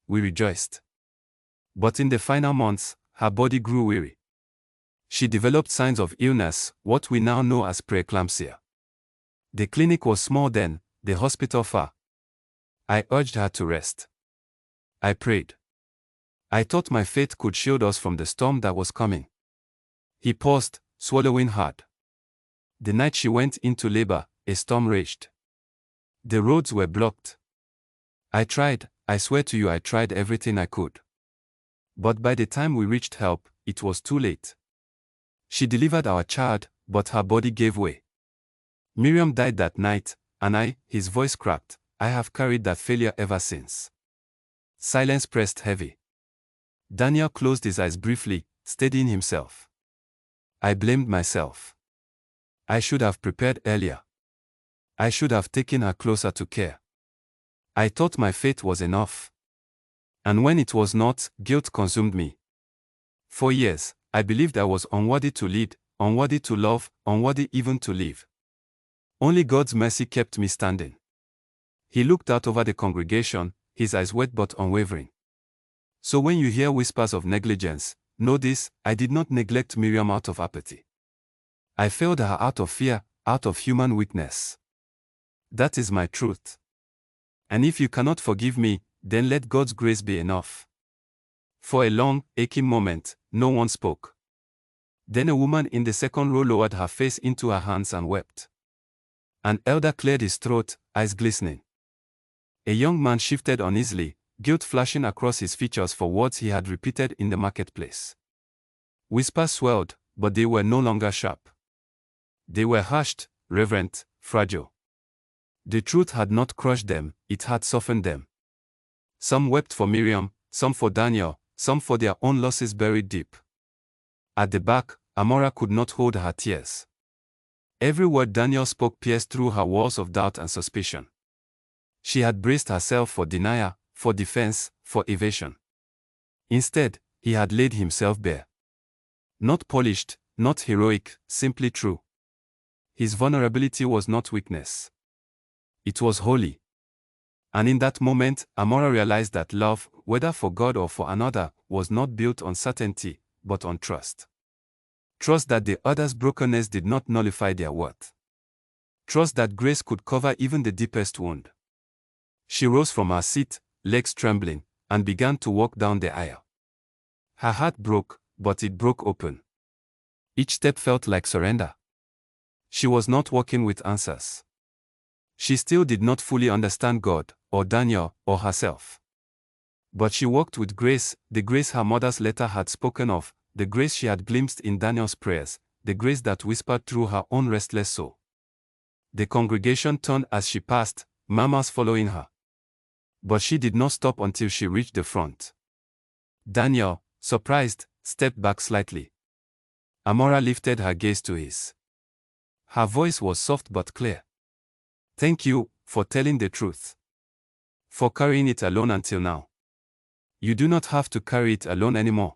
We rejoiced. But in the final months, her body grew weary. She developed signs of illness, what we now know as preeclampsia. The clinic was small then, the hospital far. I urged her to rest. I prayed. I thought my faith could shield us from the storm that was coming. He paused, swallowing hard. The night she went into labor, a storm raged. The roads were blocked. I swear to you I tried everything I could. But by the time we reached help, it was too late. She delivered our child, but her body gave way. Miriam died that night, and his voice cracked, I have carried that failure ever since. Silence pressed heavy. Daniel closed his eyes briefly, steadying himself. I blamed myself. I should have prepared earlier. I should have taken her closer to care. I thought my faith was enough. And when it was not, guilt consumed me. For years, I believed I was unworthy to lead, unworthy to love, unworthy even to live. Only God's mercy kept me standing. He looked out over the congregation, his eyes wet but unwavering. So when you hear whispers of negligence, know this, I did not neglect Miriam out of apathy. I failed her out of fear, out of human weakness. That is my truth. And if you cannot forgive me, then let God's grace be enough. For a long, aching moment, no one spoke. Then a woman in the second row lowered her face into her hands and wept. An elder cleared his throat, eyes glistening. A young man shifted uneasily, guilt flashing across his features for words he had repeated in the marketplace. Whispers swelled, but they were no longer sharp. They were hushed, reverent, fragile. The truth had not crushed them, it had softened them. Some wept for Miriam, some for Daniel, some for their own losses buried deep. At the back, Amara could not hold her tears. Every word Daniel spoke pierced through her walls of doubt and suspicion. She had braced herself for denial, for defense, for evasion. Instead, he had laid himself bare. Not polished, not heroic, simply true. His vulnerability was not weakness. It was holy. And in that moment, Amara realized that love, whether for God or for another, was not built on certainty, but on trust. Trust that the other's brokenness did not nullify their worth. Trust that grace could cover even the deepest wound. She rose from her seat, legs trembling, and began to walk down the aisle. Her heart broke, but it broke open. Each step felt like surrender. She was not walking with answers. She still did not fully understand God, or Daniel, or herself. But she walked with grace, the grace her mother's letter had spoken of, the grace she had glimpsed in Daniel's prayers, the grace that whispered through her own restless soul. The congregation turned as she passed, murmurs following her. But she did not stop until she reached the front. Daniel, surprised, stepped back slightly. Amara lifted her gaze to his. Her voice was soft but clear. Thank you for telling the truth. For carrying it alone until now. You do not have to carry it alone anymore.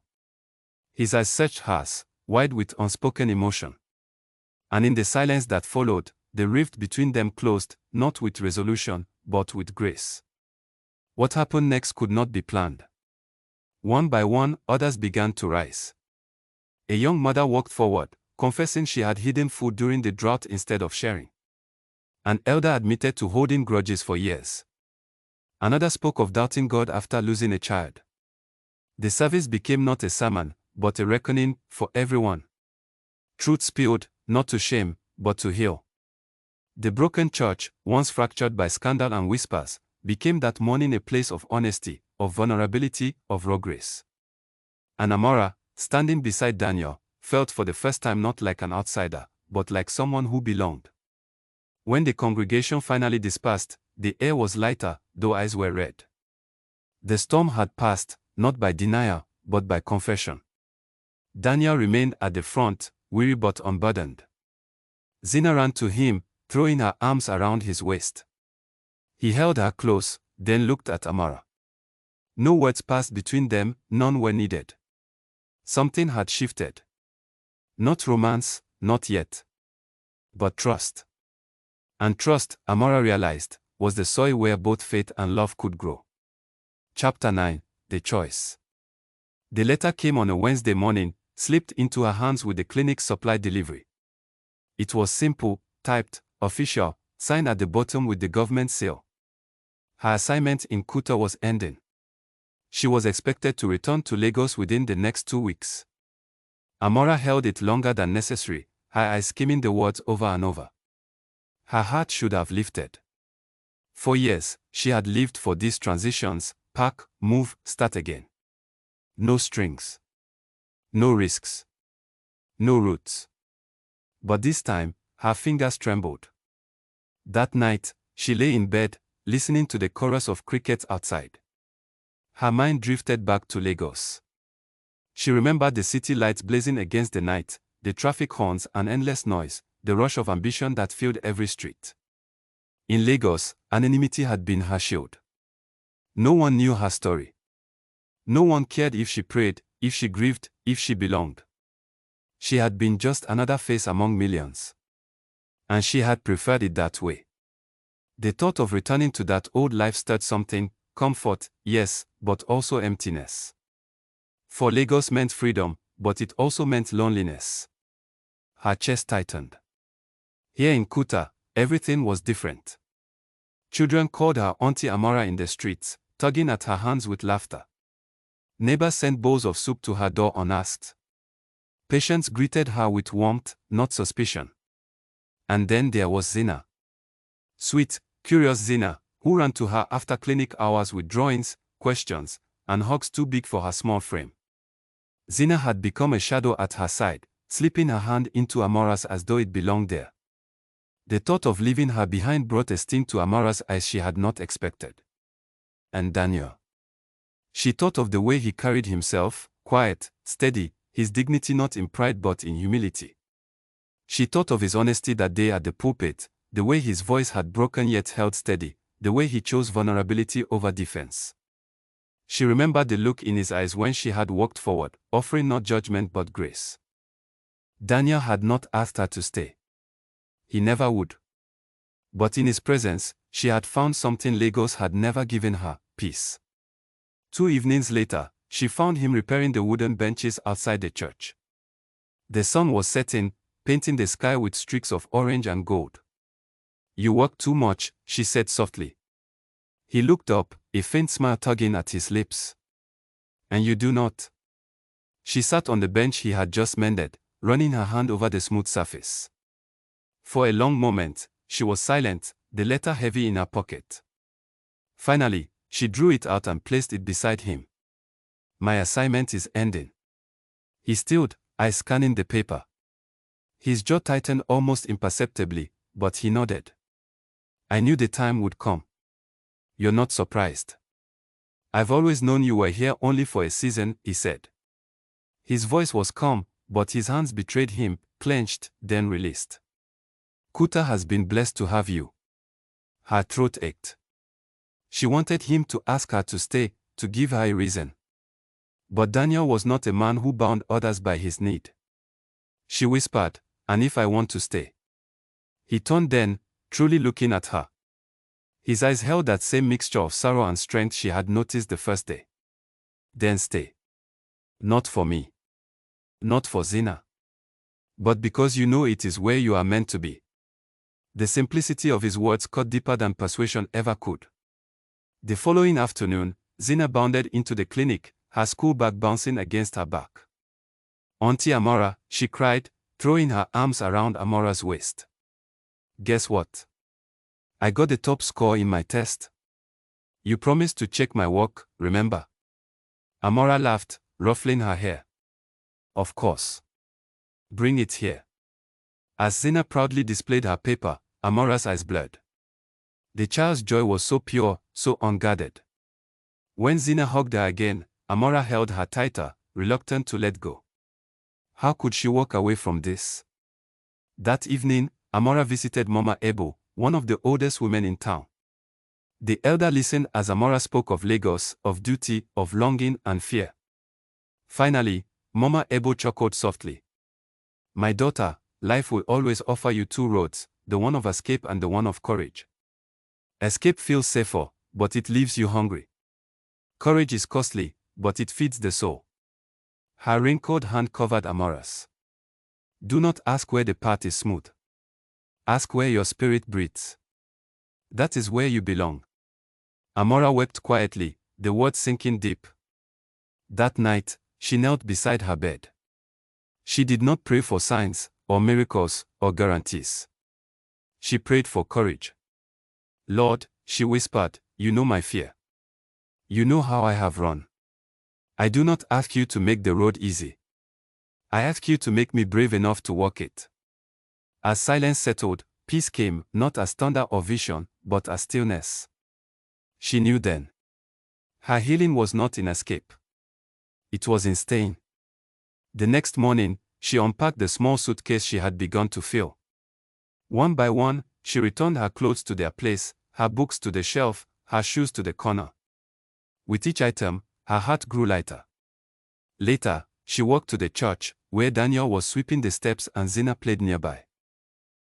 His eyes searched hers, wide with unspoken emotion. And in the silence that followed, the rift between them closed, not with resolution, but with grace. What happened next could not be planned. One by one, others began to rise. A young mother walked forward, confessing she had hidden food during the drought instead of sharing. An elder admitted to holding grudges for years. Another spoke of doubting God after losing a child. The service became not a sermon, but a reckoning for everyone. Truth spilled, not to shame, but to heal. The broken church, once fractured by scandal and whispers, became that morning a place of honesty, of vulnerability, of raw grace. And Amara, standing beside Daniel, felt for the first time not like an outsider, but like someone who belonged. When the congregation finally dispersed, the air was lighter, though eyes were red. The storm had passed, not by denial, but by confession. Daniel remained at the front, weary but unburdened. Zina ran to him, throwing her arms around his waist. He held her close, then looked at Amara. No words passed between them, none were needed. Something had shifted. Not romance, not yet. But trust. And trust, Amara realized, was the soil where both faith and love could grow. Chapter 9, The Choice. The letter came on a Wednesday morning, slipped into her hands with the clinic's supply delivery. It was simple, typed, official, signed at the bottom with the government seal. Her assignment in Kuta was ending. She was expected to return to Lagos within the next 2 weeks. Amara held it longer than necessary, her eyes skimming the words over and over. Her heart should have lifted. For years, she had lived for these transitions: pack, move, start again. No strings. No risks. No roots. But this time, her fingers trembled. That night, she lay in bed, listening to the chorus of crickets outside. Her mind drifted back to Lagos. She remembered the city lights blazing against the night, the traffic horns and endless noise, the rush of ambition that filled every street. In Lagos, anonymity had been her shield. No one knew her story. No one cared if she prayed, if she grieved, if she belonged. She had been just another face among millions. And she had preferred it that way. The thought of returning to that old life stirred something: comfort, yes, but also emptiness. For Lagos meant freedom, but it also meant loneliness. Her chest tightened. Here in Kuta, everything was different. Children called her Auntie Amara in the streets, tugging at her hands with laughter. Neighbors sent bowls of soup to her door unasked. Patients greeted her with warmth, not suspicion. And then there was Zina. Sweet, curious Zina, who ran to her after clinic hours with drawings, questions, and hugs too big for her small frame. Zina had become a shadow at her side, slipping her hand into Amora's as though it belonged there. The thought of leaving her behind brought a sting to Amora's eyes she had not expected. And Daniel. She thought of the way he carried himself, quiet, steady, his dignity not in pride but in humility. She thought of his honesty that day at the pulpit, the way his voice had broken yet held steady, the way he chose vulnerability over defense. She remembered the look in his eyes when she had walked forward, offering not judgment but grace. Daniel had not asked her to stay. He never would. But in his presence, she had found something Lagos had never given her, peace. 2 evenings later, she found him repairing the wooden benches outside the church. The sun was setting, painting the sky with streaks of orange and gold. "You work too much," she said softly. He looked up, a faint smile tugging at his lips. "And you do not?" She sat on the bench he had just mended, running her hand over the smooth surface. For a long moment, she was silent, the letter heavy in her pocket. Finally, she drew it out and placed it beside him. "My assignment is ending." He stilled, eyes scanning the paper. His jaw tightened almost imperceptibly, but he nodded. "I knew the time would come." "You're not surprised." "I've always known you were here only for a season," he said. His voice was calm, but his hands betrayed him, clenched, then released. "Kuta has been blessed to have you." Her throat ached. She wanted him to ask her to stay, to give her a reason. But Daniel was not a man who bound others by his need. She whispered, "And if I want to stay?" He turned then, truly looking at her. His eyes held that same mixture of sorrow and strength she had noticed the first day. "Then stay. Not for me. Not for Zina. But because you know it is where you are meant to be." The simplicity of his words cut deeper than persuasion ever could. The following afternoon, Zina bounded into the clinic, her school bag bouncing against her back. "Auntie Amara," she cried, throwing her arms around Amara's waist. "Guess what? I got the top score in my test. You promised to check my work, remember?" Amara laughed, ruffling her hair. "Of course. Bring it here." As Zina proudly displayed her paper, Amara's eyes blurred. The child's joy was so pure, so unguarded. When Zina hugged her again, Amara held her tighter, reluctant to let go. How could she walk away from this? That evening, Amara visited Mama Ebo, one of the oldest women in town. The elder listened as Amara spoke of Lagos, of duty, of longing and fear. Finally, Mama Ebo chuckled softly. "My daughter, life will always offer you 2 roads, the one of escape and the one of courage. Escape feels safer, but it leaves you hungry. Courage is costly, but it feeds the soul." Her wrinkled hand covered Amara's. "Do not ask where the path is smooth. Ask where your spirit breathes. That is where you belong." Amara wept quietly, the words sinking deep. That night, she knelt beside her bed. She did not pray for signs, or miracles, or guarantees. She prayed for courage. "Lord," she whispered, "you know my fear. You know how I have run. I do not ask you to make the road easy. I ask you to make me brave enough to walk it." As silence settled, peace came, not as thunder or vision, but as stillness. She knew then. Her healing was not in escape. It was in staying. The next morning, she unpacked the small suitcase she had begun to fill. One by one, she returned her clothes to their place, her books to the shelf, her shoes to the corner. With each item, her heart grew lighter. Later, she walked to the church, where Daniel was sweeping the steps and Zina played nearby.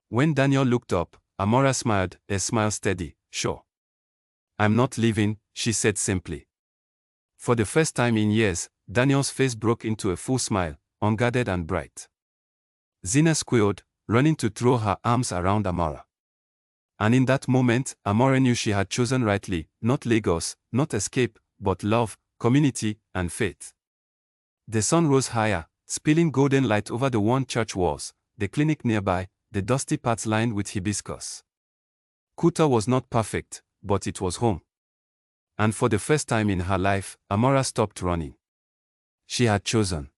When Daniel looked up, Amara smiled, a smile steady, sure. "I'm not leaving," she said simply. For the first time in years, Daniel's face broke into a full smile, unguarded and bright. Zina squealed, running to throw her arms around Amara. And in that moment, Amara knew she had chosen rightly, not Lagos, not escape, but love, community, and faith. The sun rose higher, spilling golden light over the worn church walls, the clinic nearby, the dusty paths lined with hibiscus. Kuta was not perfect, but it was home. And for the first time in her life, Amara stopped running. She had chosen.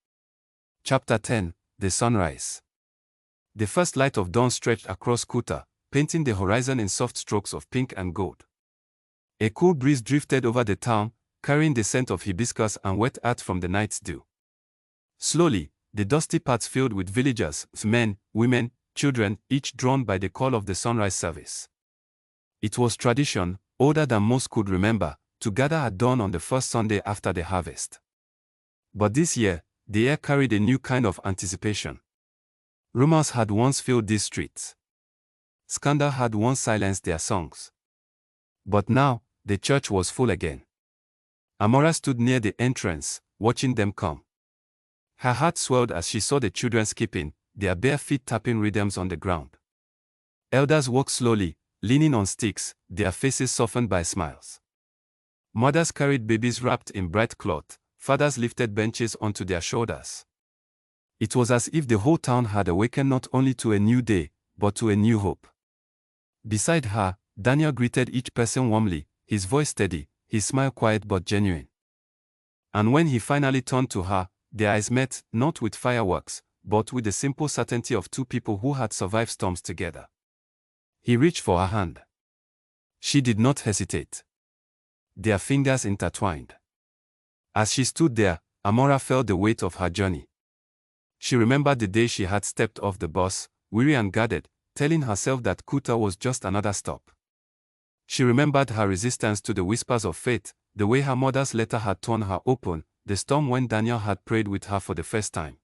Chapter 10, the sunrise. The first light of dawn stretched across Kuta, painting the horizon in soft strokes of pink and gold. A cool breeze drifted over the town, carrying the scent of hibiscus and wet earth from the night's dew. Slowly, the dusty paths filled with villagers, men, women, children, each drawn by the call of the sunrise service. It was tradition, older than most could remember, to gather at dawn on the first Sunday after the harvest. But this year, the air carried a new kind of anticipation. Rumors had once filled these streets. Scandal had once silenced their songs. But now, the church was full again. Amara stood near the entrance, watching them come. Her heart swelled as she saw the children skipping, their bare feet tapping rhythms on the ground. Elders walked slowly, leaning on sticks, their faces softened by smiles. Mothers carried babies wrapped in bright cloth, fathers lifted benches onto their shoulders. It was as if the whole town had awakened not only to a new day, but to a new hope. Beside her, Daniel greeted each person warmly, his voice steady, his smile quiet but genuine. And when he finally turned to her, their eyes met, not with fireworks, but with the simple certainty of two people who had survived storms together. He reached for her hand. She did not hesitate. Their fingers intertwined. As she stood there, Amara felt the weight of her journey. She remembered the day she had stepped off the bus, weary and guarded, telling herself that Kuta was just another stop. She remembered her resistance to the whispers of fate, the way her mother's letter had torn her open, the storm when Daniel had prayed with her for the first time.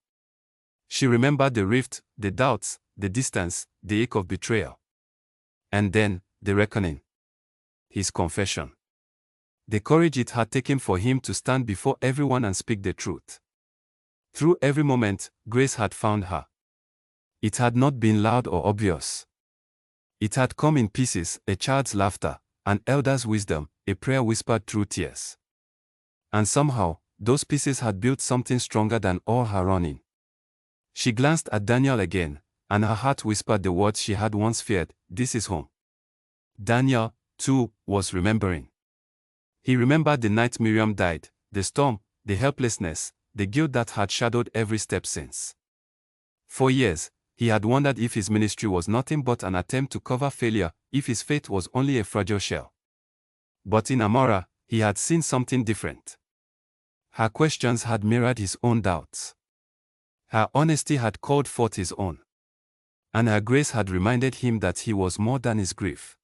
She remembered the rift, the doubts, the distance, the ache of betrayal. And then, the reckoning. His confession. The courage it had taken for him to stand before everyone and speak the truth. Through every moment, grace had found her. It had not been loud or obvious. It had come in pieces, a child's laughter, an elder's wisdom, a prayer whispered through tears. And somehow, those pieces had built something stronger than all her running. She glanced at Daniel again, and her heart whispered the words she had once feared, "This is home." Daniel, too, was remembering. He remembered the night Miriam died, the storm, the helplessness, the guilt that had shadowed every step since. For years, he had wondered if his ministry was nothing but an attempt to cover failure, if his faith was only a fragile shell. But in Amara, he had seen something different. Her questions had mirrored his own doubts. Her honesty had called forth his own. And her grace had reminded him that he was more than his grief.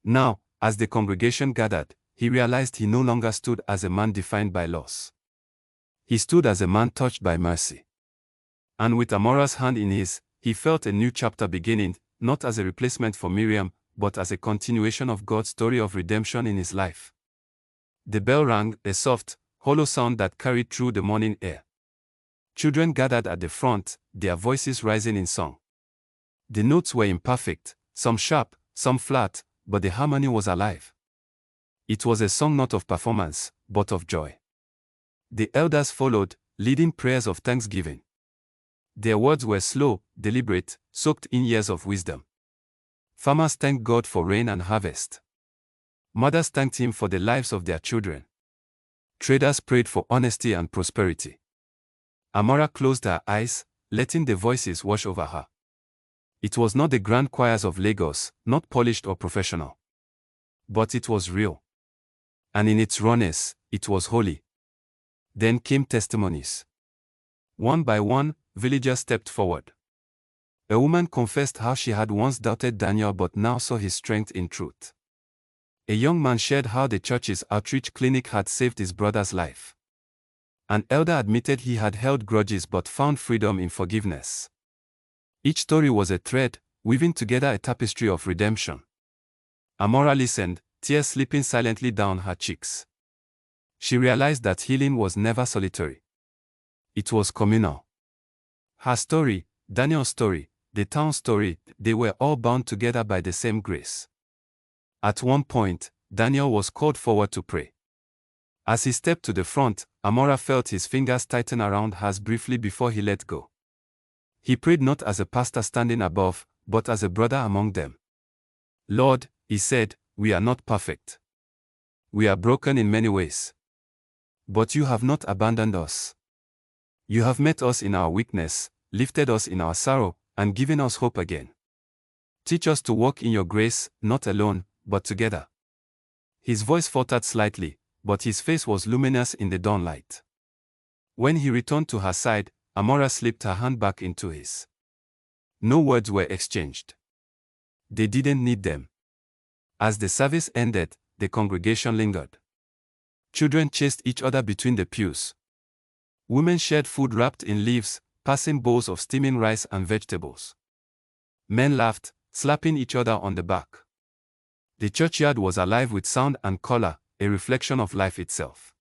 Now, as the congregation gathered, he realized he no longer stood as a man defined by loss. He stood as a man touched by mercy. And with Amara's hand in his, he felt a new chapter beginning, not as a replacement for Miriam, but as a continuation of God's story of redemption in his life. The bell rang, a soft, hollow sound that carried through the morning air. Children gathered at the front, their voices rising in song. The notes were imperfect, some sharp, some flat, but the harmony was alive. It was a song not of performance, but of joy. The elders followed, leading prayers of thanksgiving. Their words were slow, deliberate, soaked in years of wisdom. Farmers thanked God for rain and harvest. Mothers thanked Him for the lives of their children. Traders prayed for honesty and prosperity. Amara closed her eyes, letting the voices wash over her. It was not the grand choirs of Lagos, not polished or professional. But it was real. And in its rawness, it was holy. Then came testimonies. One by one, villagers stepped forward. A woman confessed how she had once doubted Daniel but now saw his strength in truth. A young man shared how the church's outreach clinic had saved his brother's life. An elder admitted he had held grudges but found freedom in forgiveness. Each story was a thread, weaving together a tapestry of redemption. Amara listened, tears slipping silently down her cheeks. She realized that healing was never solitary. It was communal. Her story, Daniel's story, the town's story, they were all bound together by the same grace. At one point, Daniel was called forward to pray. As he stepped to the front, Amara felt his fingers tighten around hers briefly before he let go. He prayed not as a pastor standing above, but as a brother among them. "Lord," he said, "we are not perfect. We are broken in many ways. But you have not abandoned us. You have met us in our weakness, lifted us in our sorrow, and given us hope again. Teach us to walk in your grace, not alone, but together. His voice faltered slightly, but his face was luminous in the dawnlight. When he returned to her side, Amara slipped her hand back into his. No words were exchanged. They didn't need them. As the service ended, the congregation lingered. Children chased each other between the pews. Women shared food wrapped in leaves, passing bowls of steaming rice and vegetables. Men laughed, slapping each other on the back. The churchyard was alive with sound and color, a reflection of life itself.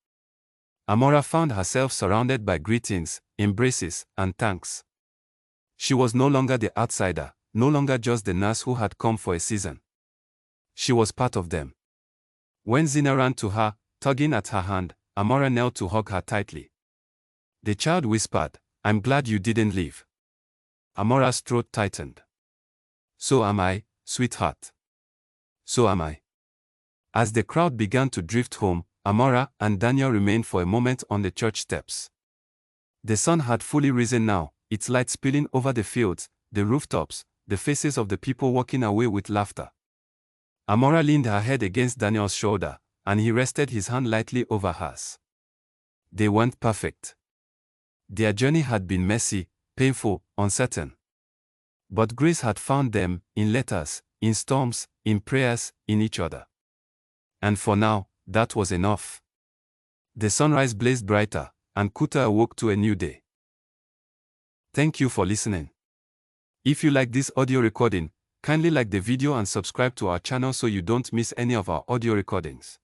Amara found herself surrounded by greetings, embraces, and thanks. She was no longer the outsider, no longer just the nurse who had come for a season. She was part of them. When Zina ran to her, tugging at her hand, Amara knelt to hug her tightly. The child whispered, "I'm glad you didn't leave." Amara's throat tightened. "So am I, sweetheart. So am I." As the crowd began to drift home, Amara and Daniel remained for a moment on the church steps. The sun had fully risen now, its light spilling over the fields, the rooftops, the faces of the people walking away with laughter. Amara leaned her head against Daniel's shoulder, and he rested his hand lightly over hers. They weren't perfect. Their journey had been messy, painful, uncertain. But grace had found them, in letters, in storms, in prayers, in each other. And for now, that was enough. The sunrise blazed brighter, and Kuta awoke to a new day. Thank you for listening. If you like this audio recording, kindly like the video and subscribe to our channel so you don't miss any of our audio recordings.